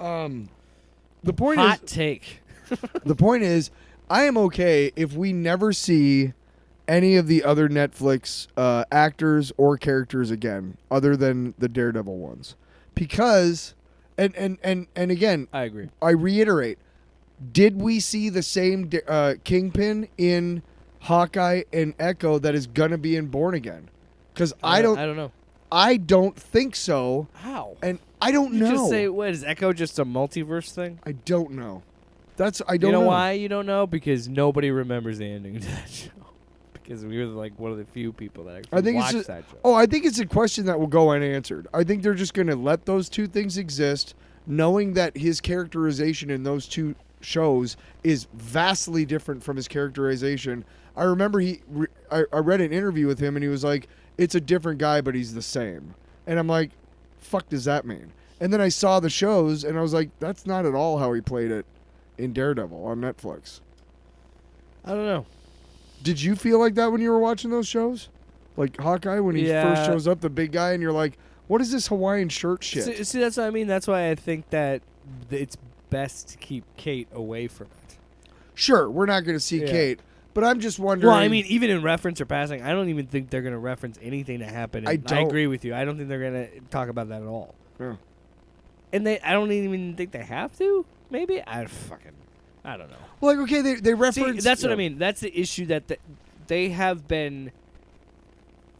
The point Hot take. The point is, I am okay if we never see any of the other Netflix actors or characters again, other than the Daredevil ones, because, and again, I agree. I reiterate, did we see the same Kingpin in Hawkeye and Echo that is gonna be in Born Again? Because I don't know. I don't think so, How? and I don't You know. just say, what, is Echo just a multiverse thing? I don't know. I don't You know know why you don't know? Because nobody remembers the ending to that show. Because we were like one of the few people that actually watched that show. I think it's a question that will go unanswered. I think they're just going to let those two things exist, knowing that his characterization in those two shows is vastly different from his characterization. I remember I read an interview with him, and he was like, it's a different guy, but he's the same. And I'm like, fuck does that mean? And then I saw the shows, and I was like, that's not at all how he played it in Daredevil on Netflix. I don't know. Did you feel like that when you were watching those shows? Like Hawkeye, when he first shows up, the big guy, and you're like, what is this Hawaiian shirt shit? See, that's what I mean. That's why I think that it's best to keep Kate away from it. Sure, we're not going to see Kate, but I'm just wondering. Well, I mean, even in reference or passing, I don't even think they're going to reference anything that happened. I agree with you. I don't think they're going to talk about that at all. Yeah. And I don't even think they have to. Maybe I don't know. Well, like, okay, they reference. See, that's what I mean. That's the issue that they have been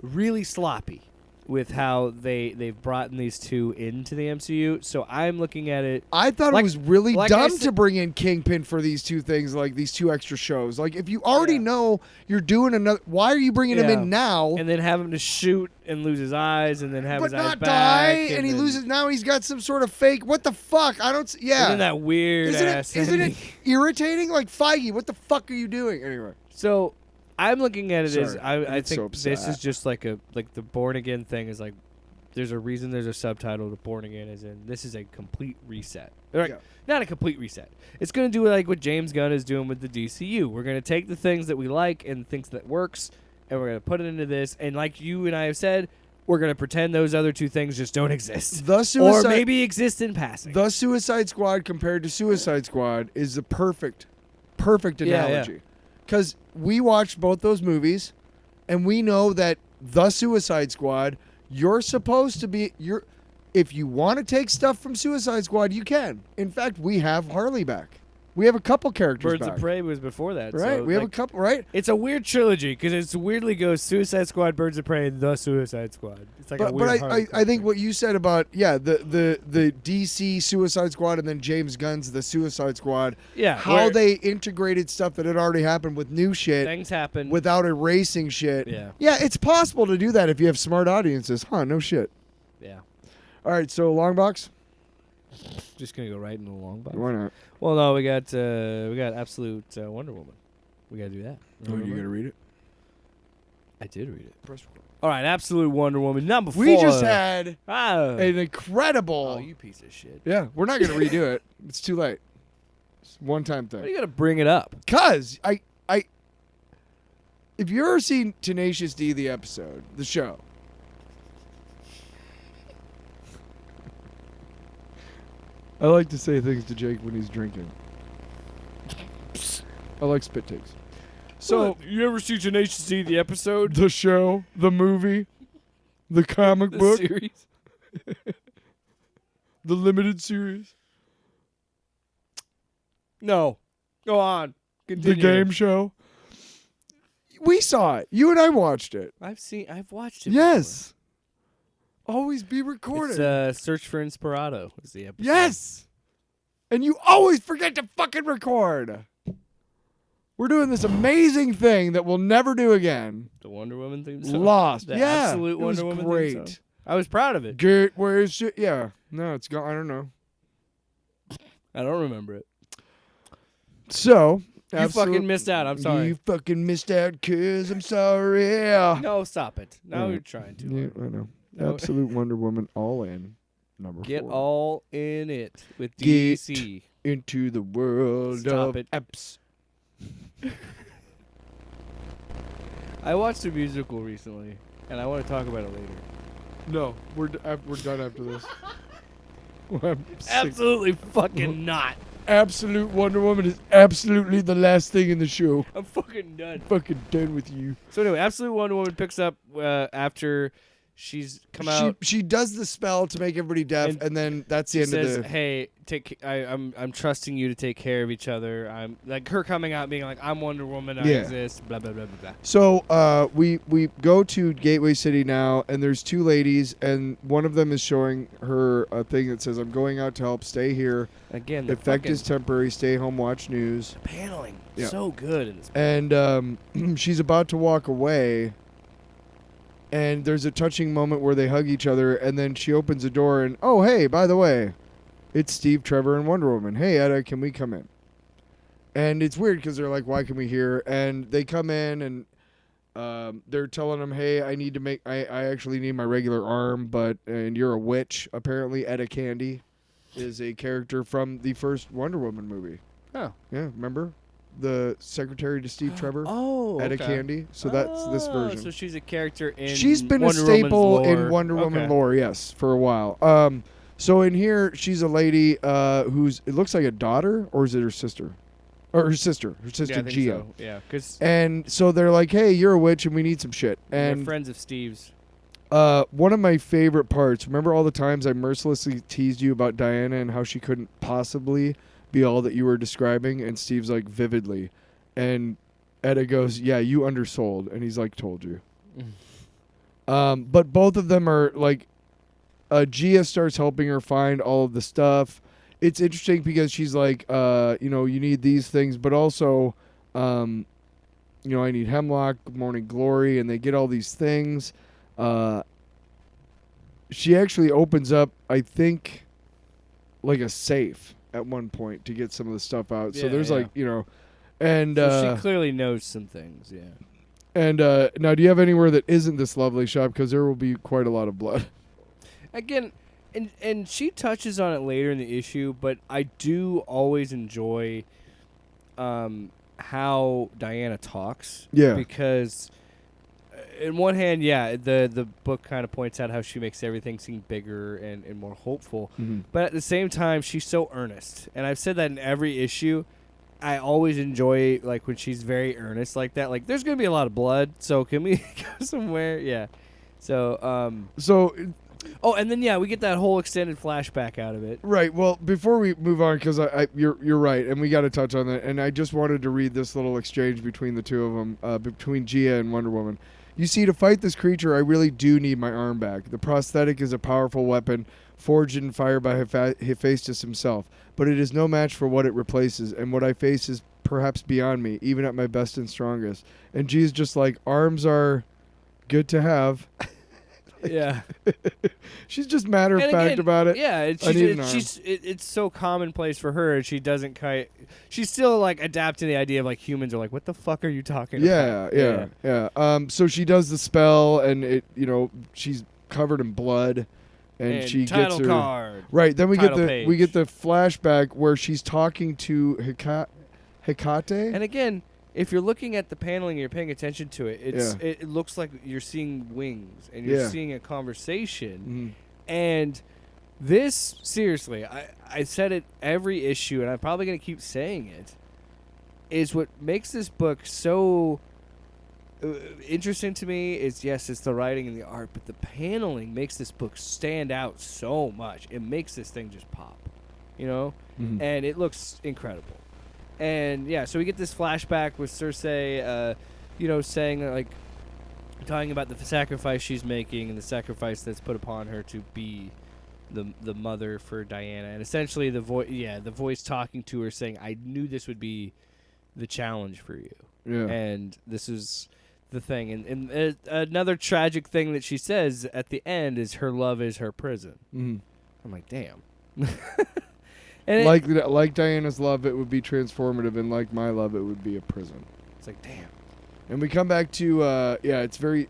really sloppy with how they've brought in these two into the MCU. So I'm looking at it. I thought it was really dumb to bring in Kingpin for these two things, like these two extra shows. Like, if you already know you're doing another, why are you bringing him in now? And then have him to shoot and lose his eyes, and then have his eyes not back, die, and he loses. Now he's got some sort of fake. What the fuck? I don't. Yeah. Isn't that weird? Isn't it irritating? Like, Feige, what the fuck are you doing? Anyway. So I'm looking at it as I think so this is just like the Born Again thing is like there's a reason there's a subtitle to Born Again is in this is a complete reset. Not a complete reset. It's going to do like what James Gunn is doing with the DCU. We're going to take the things that we like and things that works and we're going to put it into this, and like you and I have said, we're going to pretend those other two things just don't exist. Or maybe exist in passing. The Suicide Squad compared to Suicide Squad is the perfect analogy. Because we watched both those movies, and we know that the Suicide Squad, you're supposed to be... If you want to take stuff from Suicide Squad, you can. In fact, we have Harley back. We have a couple characters Birds back. of Prey was before that. Right, so we have a couple, right? It's a weird trilogy because it weirdly goes Suicide Squad, Birds of Prey, and The Suicide Squad. It's like a weird I think what you said about, the DC Suicide Squad and then James Gunn's The Suicide Squad, how they integrated stuff that had already happened with new shit. Things happen. Without erasing shit. Yeah. Yeah, it's possible to do that if you have smart audiences. Huh, no shit. Yeah. All right, so long box? Just going to go right into the long box? Why not? Well, no, we got Absolute Wonder Woman. We got to do that. Oh, you got to read it? I did read it. Press record. All right, Absolute Wonder Woman. Number 4. We just had an incredible... Oh, you piece of shit. Yeah, we're not going to redo it. It's too late. It's a one-time thing. Why do you got to bring it up? Because if you've ever seen Tenacious D, the episode, the show... I like to say things to Jake when he's drinking. I like spit takes. So, you ever see Tenacious D, the episode? The show, the movie, the comic book. Series? The limited series. No. Go on. Continue. The game show. We saw it. You and I watched it. I've watched it. Yes. Always be before. recorded. It's Search for Inspirato was the episode. Yes. And you always forget to fucking record. We're doing this amazing thing that we'll never do again. The Wonder Woman theme song. Lost. The Yeah. absolute it was Wonder Woman great. theme song. I was proud of it. Gateway shit. Yeah. No, it's gone. I don't know. I don't remember it. So. You fucking missed out. I'm sorry. You fucking missed out, cuz I'm sorry. No, stop it. Now Yeah. you're trying to. Yeah, I know. No. Absolute Wonder Woman all in. Number Get 4. all in it with Get DC. into the world Stop of it. apps. I watched a musical recently, and I want to talk about it later. No, we're done after this. I'm sick. Absolutely fucking not. Absolute Wonder Woman is absolutely the last thing in the show. I'm fucking done. Fucking done with you. So anyway, Absolute Wonder Woman picks up after she's come out. She does the spell to make everybody deaf, and then that's the She end says, of the. "Hey, I'm trusting you to take care of each other." I'm like her coming out being like, "I'm Wonder Woman. I Yeah. exist." Blah blah blah blah blah. So we go to Gateway City now, and there's 2 ladies, and one of them is showing her a thing that says, "I'm going out to help. Stay here. Again, the Effect fucking is temporary. Stay home. Watch news." paneling Yeah. so good in this. And she's about to walk away, and there's a touching moment where they hug each other, and then she opens the door, and oh hey, by the way, it's Steve Trevor and Wonder Woman. Hey Etta, can we come in? And it's weird because they're like, why can we hear? And they come in, and they're telling them, hey, I actually need my regular arm, and you're a witch. Apparently Etta Candy is a character from the first Wonder Woman movie. Oh. Yeah, remember? The secretary to Steve Trevor? Oh, Etta okay. Candy. So that's this version. So she's a character in. She's been Wonder a staple Woman's in lore. Wonder Woman Okay. lore, yes, for a while. So in here, she's a lady who's, it looks like a daughter, or is it her sister? Or her sister Yeah, I think Gia. so. Yeah, because And so they're like, hey, you're a witch and we need some shit. they're And friends of Steve's. one of my favorite parts, remember all the times I mercilessly teased you about Diana and how she couldn't possibly be all that you were describing? And Steve's like, vividly. And Etta goes, yeah, you undersold. And he's like, told you. But both of them are like, Gia starts helping her find all of the stuff. It's interesting because she's like, you need these things, but also, I need Hemlock, Morning Glory, and they get all these things. She actually opens up, I think, like a safe at one point to get some of the stuff out. So Yeah, there's yeah. And So she clearly knows some things, yeah. and now, do you have anywhere that isn't this lovely shop? Because there will be quite a lot of blood. Again, and she touches on it later in the issue, but I do always enjoy how Diana talks. Yeah. Because in one hand, yeah, the book kind of points out how she makes everything seem bigger and more hopeful. Mhm. But at the same time, she's so earnest. And I've said that in every issue. I always enjoy, like, when she's very earnest like that. Like, there's going to be a lot of blood, so can we go somewhere? Yeah. So, Oh, and then, yeah, we get that whole extended flashback out of it. Right. Well, before we move on, because you're right, and we got to touch on that. And I just wanted to read this little exchange between the two of them, between Gia and Wonder Woman. You see, to fight this creature, I really do need my arm back. The prosthetic is a powerful weapon, forged and fired by Hephaestus himself, but it is no match for what it replaces, and what I face is perhaps beyond me, even at my best and strongest. And Gia's just like, arms are good to have. Yeah. She's just matter of And fact again, about it. Yeah, I need an arm. it's so commonplace for her, and she doesn't she's still like adapting the idea of like humans are like, what the fuck are you talking about? Yeah. So she does the spell, and it, she's covered in blood, and she title gets her card. right. Then we Title get the page. flashback where she's talking to Hecate. And again, if you're looking at the paneling, you're paying attention to it. It looks like you're seeing wings, and you're Yeah. seeing a conversation. Mhm. And this, seriously, I said it every issue, and I'm probably going to keep saying it, is what makes this book so interesting to me is, yes, it's the writing and the art, but the paneling makes this book stand out so much. It makes this thing just pop, you know? Mhm. And it looks incredible. And, yeah, so we get this flashback with Cersei, saying, like, talking about the sacrifice she's making and the sacrifice that's put upon her to be the mother for Diana. And essentially the voice talking to her saying, I knew this would be the challenge for you. Yeah. And this is the thing. And another tragic thing that she says at the end is her love is her prison. Mm-hmm. I'm like, damn. And like Diana's love, it would be transformative, and like my love, it would be a prison. it's like, damn. And we come back to it's very.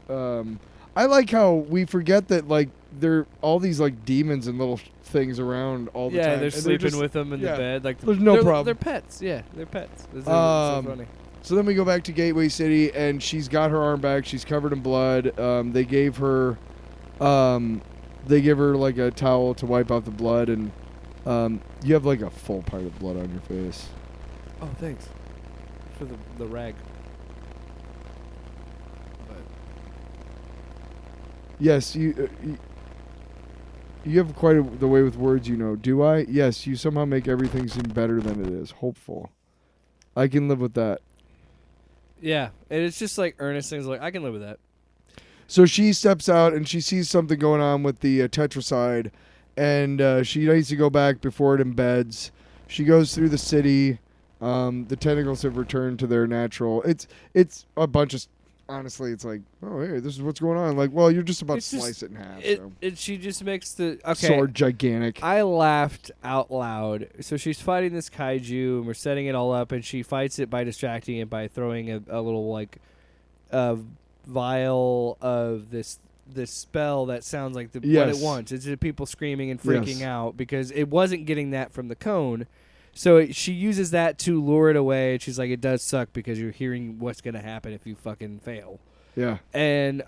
I like how we forget that like there are all these like demons and little things around all the time. Yeah, they're and sleeping just- with them in the bed. Like There's no they're- problem. They're pets. Yeah, they're pets. It's so funny. So then we go back to Gateway City, and she's got her arm back. She's covered in blood. They give her like a towel to wipe out the blood, and you have like a full pint of blood on your face. Oh, thanks for the rag. Yes, you have quite the way with words, you know. Do I? Yes, you somehow make everything seem better than it is. Hopeful. I can live with that. Yeah, and it's just like earnest things. Like I can live with that. So she steps out and she sees something going on with the tetracide, and she needs to go back before it embeds. She goes through the city. The tentacles have returned to their natural. It's a bunch of. Honestly, it's like, oh hey, this is what's going on. Like, well, you're just about to slice it in half. She just makes the sword gigantic. I laughed out loud. So she's fighting this kaiju, and we're setting it all up, and she fights it by distracting it by throwing a little like vial of this spell that sounds like what it wants. It's people screaming and freaking out because it wasn't getting that from the cone. So she uses that to lure it away, and she's like, it does suck because you're hearing what's going to happen if you fucking fail. Yeah. And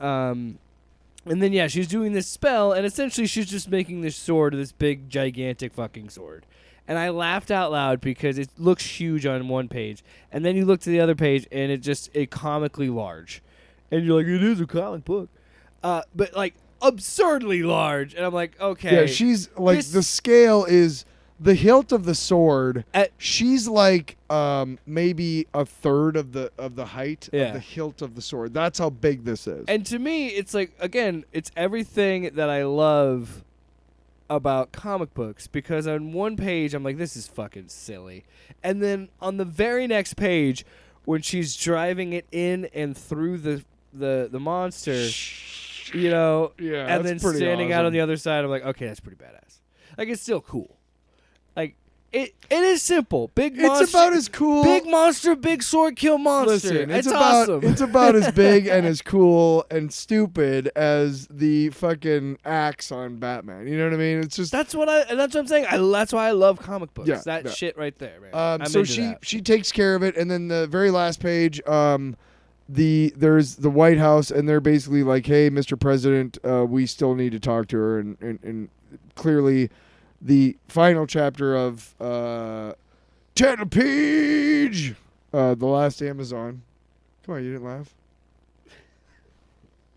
then, she's doing this spell, and essentially she's just making this sword, this big, gigantic fucking sword. And I laughed out loud because it looks huge on one page. And then you look to the other page, and it's comically large. And you're like, it is a comic book. But, like, absurdly large. And I'm like, okay. Yeah, she's, like, the scale is... The hilt of the sword, she's like maybe a third of the height of the hilt of the sword. That's how big this is. And to me, it's like, again, it's everything that I love about comic books, because on one page I'm like, this is fucking silly. And then on the very next page, when she's driving it in and through the monster, you know, and then standing out on the other side, I'm like, okay, that's pretty badass. Like, it's still cool. Like, it is simple. Big monster. It's about as cool. Big monster, big sword, kill monster. Listen, it's awesome. Awesome. It's about as big and as cool and stupid as the fucking axe on Batman. You know what I mean? It's just that's what I'm saying. That's why I love comic books. Yeah, that shit right there, man. So she takes care of it, and then the very last page, there's the White House, and they're basically like, hey, Mr. President, we still need to talk to her, and clearly. The final chapter of Title Page, The Last Amazon. Come on, you didn't laugh?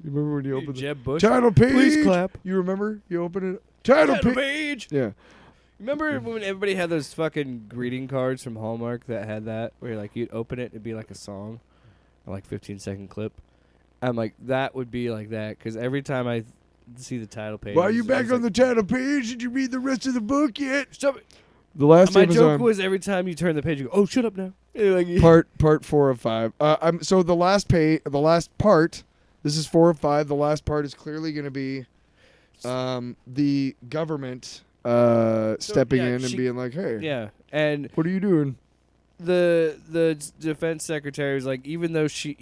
You remember when you opened Jeb Bush? Title Page? Please clap. You remember? You opened it? Title Page! Yeah. Remember when everybody had those fucking greeting cards from Hallmark that had that? Where like you'd open it, it'd be like a song, a like 15-second clip. I'm like, that would be like that, because every time I see the title page. Why are you back on the title page? Did you read the rest of the book yet? Stop it. The Last My Amazon. joke was every time you turn the page, you go, oh, shut up now. Like, part 4 of 5. So the last part, this is 4 of 5. The last part is clearly going to be the government stepping in and being like, hey, yeah, and what are you doing? The defense secretary was like, even though she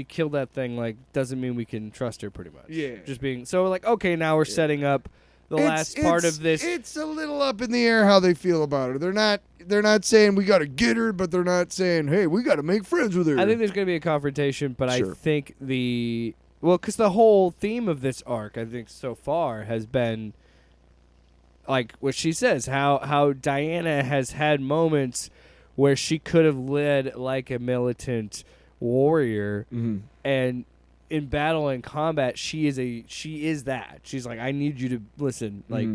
killed that thing, like, doesn't mean we can trust her, pretty much. Yeah. Just being so like, okay, now we're setting up the last part of this. It's a little up in the air how they feel about her. They're not saying we got to get her, but they're not saying, hey, we got to make friends with her. I think there's going to be a confrontation, but sure. I think because the whole theme of this arc, I think so far, has been like what she says, how Diana has had moments where she could have led like a militant warrior, Mm-hmm. and in battle and combat, she is that. She's like, I need you to listen, like,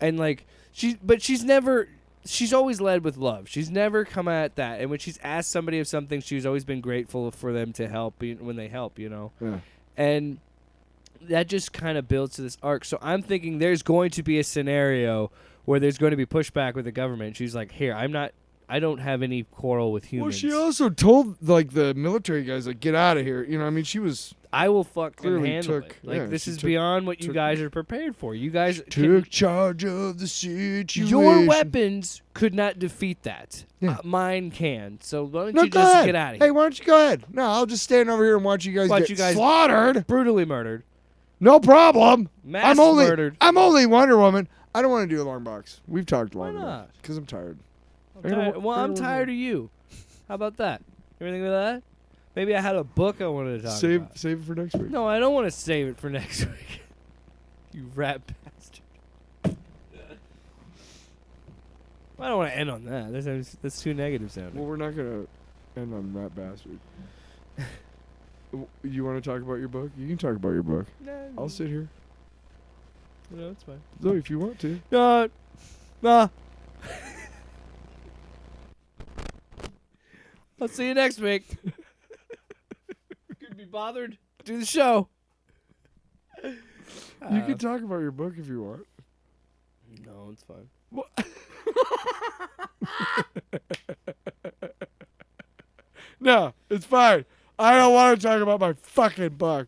and like she's always led with love. She's never come at that. And when she's asked somebody of something, she's always been grateful for them to help when they help, Yeah. And that just kind of builds to this arc. So I'm thinking there's going to be a scenario where there's going to be pushback with the government. She's like, here, I don't have any quarrel with humans. Well, she also told like the military guys like get out of here. I mean, she was I will fucking clearly handle took- it. Like yeah, this she is took- beyond what you guys are prepared for. You guys took charge of the situation. your weapons could not defeat that. Yeah. Mine can. So why don't No, you go just ahead. get out of Hey, here? why don't you go ahead? No, I'll just stand over here and watch you guys Watch get you guys- slaughtered. Brutally murdered. No problem. Mass murdered. I'm only Wonder Woman. I don't want to do a long box. We've talked Why long enough not? because I'm tired. I'm tired of you. How about that? Everything with that? Maybe I had a book I wanted to talk about. Save it for next week. No, I don't want to save it for next week. You rat bastard. I don't want to end on that. That's too negative sounding. Well, we're not gonna end on Rat Bastard. You want to talk about your book? You can talk about your book. I'll sit here. No, it's fine. Zoe, if you want to. Nah. I'll see you next week. Couldn't be bothered. Do the show. You can talk about your book if you want. No, it's fine. No, it's fine. I don't want to talk about my fucking book.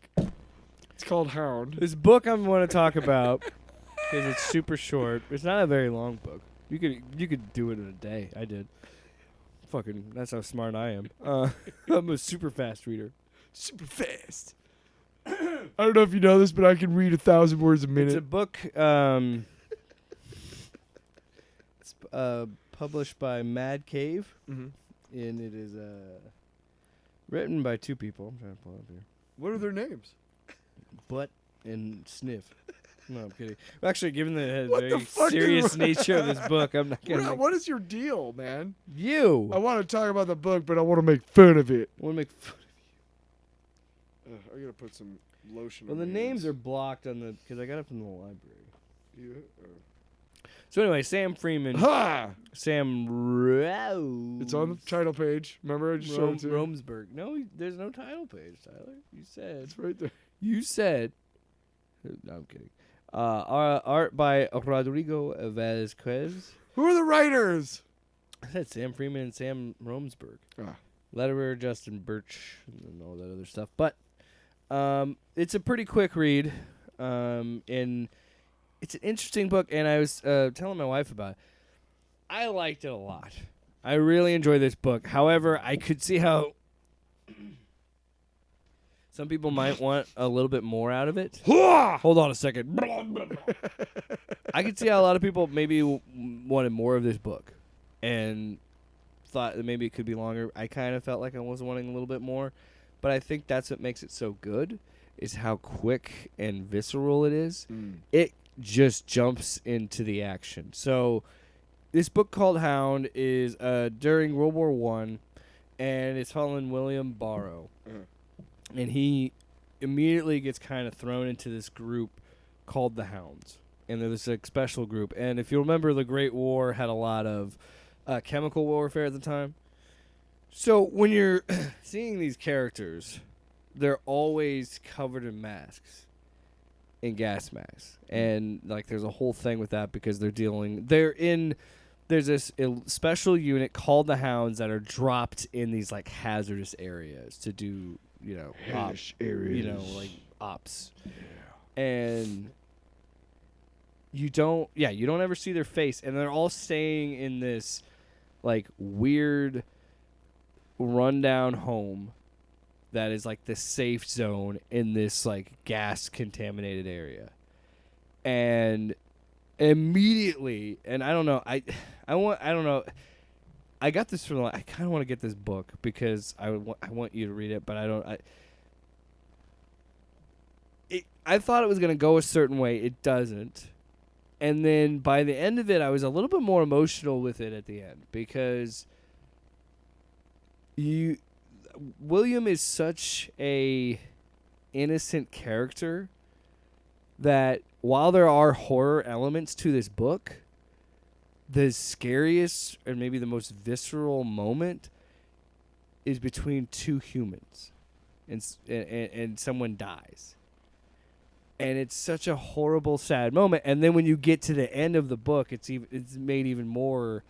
It's called Hound. This book I'm going to talk about because it's super short. It's not a very long book. You could do it in a day. I did. Fucking, that's how smart I am. I'm a super fast reader. Super fast. I don't know if you know this, but I can read 1,000 words a minute. It's a book. It's published by Mad Cave, Mhm. and it is written by two people. I'm trying to pull it up here. What are their names? Butt and Sniff. No, I'm kidding. Actually, given the What the very fuck is serious wrong? nature of this book, I'm not gonna. What is your deal, man? You. I want to talk about the book, but I want to make fun of it. want to make fun. I gotta put some lotion. Well, on the my names hands. are blocked on the because I got it from the library. Yeah. So anyway, Sam Freeman, Ha! Sam Rose. It's on the title page. Remember, I just showed it to you. Romsberg. No, there's no title page, Tyler. You said. It's right there. You said. No, I'm kidding. Art by Rodrigo Vasquez. Who are the writers? I said Sam Freeman and Sam Romsberg. Ah. Letterer, Justin Birch, and all that other stuff. But it's a pretty quick read, and it's an interesting book. And I was telling my wife about it. I liked it a lot. I really enjoyed this book. However, I could see how some people might want a little bit more out of it. Hold on a second. I could see how a lot of people maybe wanted more of this book and thought that maybe it could be longer. I kind of felt like I was wanting a little bit more, but I think that's what makes it so good is how quick and visceral it is. It just jumps into the action. So this book called Hound is during World War I, and it's following William Barrow. And he immediately gets kind of thrown into this group called the Hounds. And they're this like, special group. And if you remember, the Great War had a lot of chemical warfare at the time. So when you're seeing these characters, they're always covered in masks, in gas masks. And like there's a whole thing with that because there's this special unit called the Hounds that are dropped in these like hazardous areas to do like ops. Yeah. And you don't ever see their face, and they're all staying in this like weird rundown home that is like the safe zone in this like gas contaminated area. And immediately, and I don't know, I don't know. I got this from I kind of want to get this book because I want you to read it, but I thought it was going to go a certain way. It doesn't. And then by the end of it, I was a little bit more emotional with it at the end because William is such a innocent character that while there are horror elements to this book, the scariest and maybe the most visceral moment is between two humans, and someone dies. And it's such a horrible, sad moment. And then when you get to the end of the book, it's made even more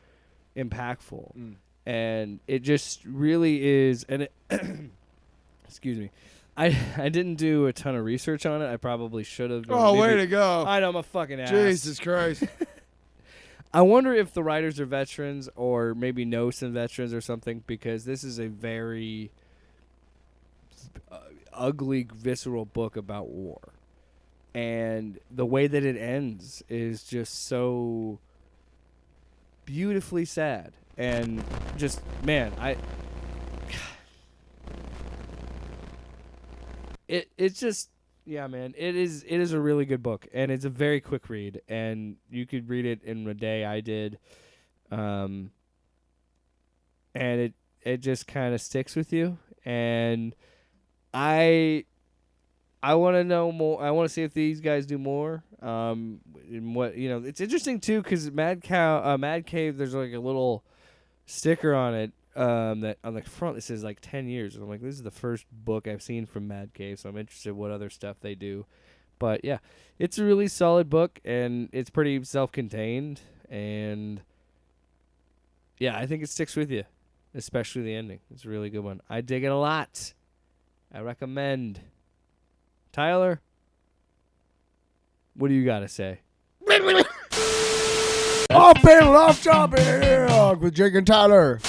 impactful. And it just really is. And it excuse me, I didn't do a ton of research on it. I probably should have. Oh, way to go! I know, I'm a fucking ass. Jesus Christ. I wonder if the writers are veterans or maybe know some veterans or something, because this is a very ugly, visceral book about war. And the way that it ends is just so beautifully sad. And just, man, it's just, yeah, man, it is a really good book, and it's a very quick read, and you could read it in a day. I did, and it just kind of sticks with you, and I want to know more. I want to see if these guys do more. And what, it's interesting too, because Mad Cave, there's like a little sticker on it. That on the front it says like 10 years. And I'm like, this is the first book I've seen from Mad Cave, so I'm interested in what other stuff they do. But yeah, it's a really solid book, and it's pretty self-contained, and yeah, I think it sticks with you, especially the ending. It's a really good one. I dig it a lot. I recommend. Tyler, what do you got to say? Off panel, off topic with Jake and Tyler.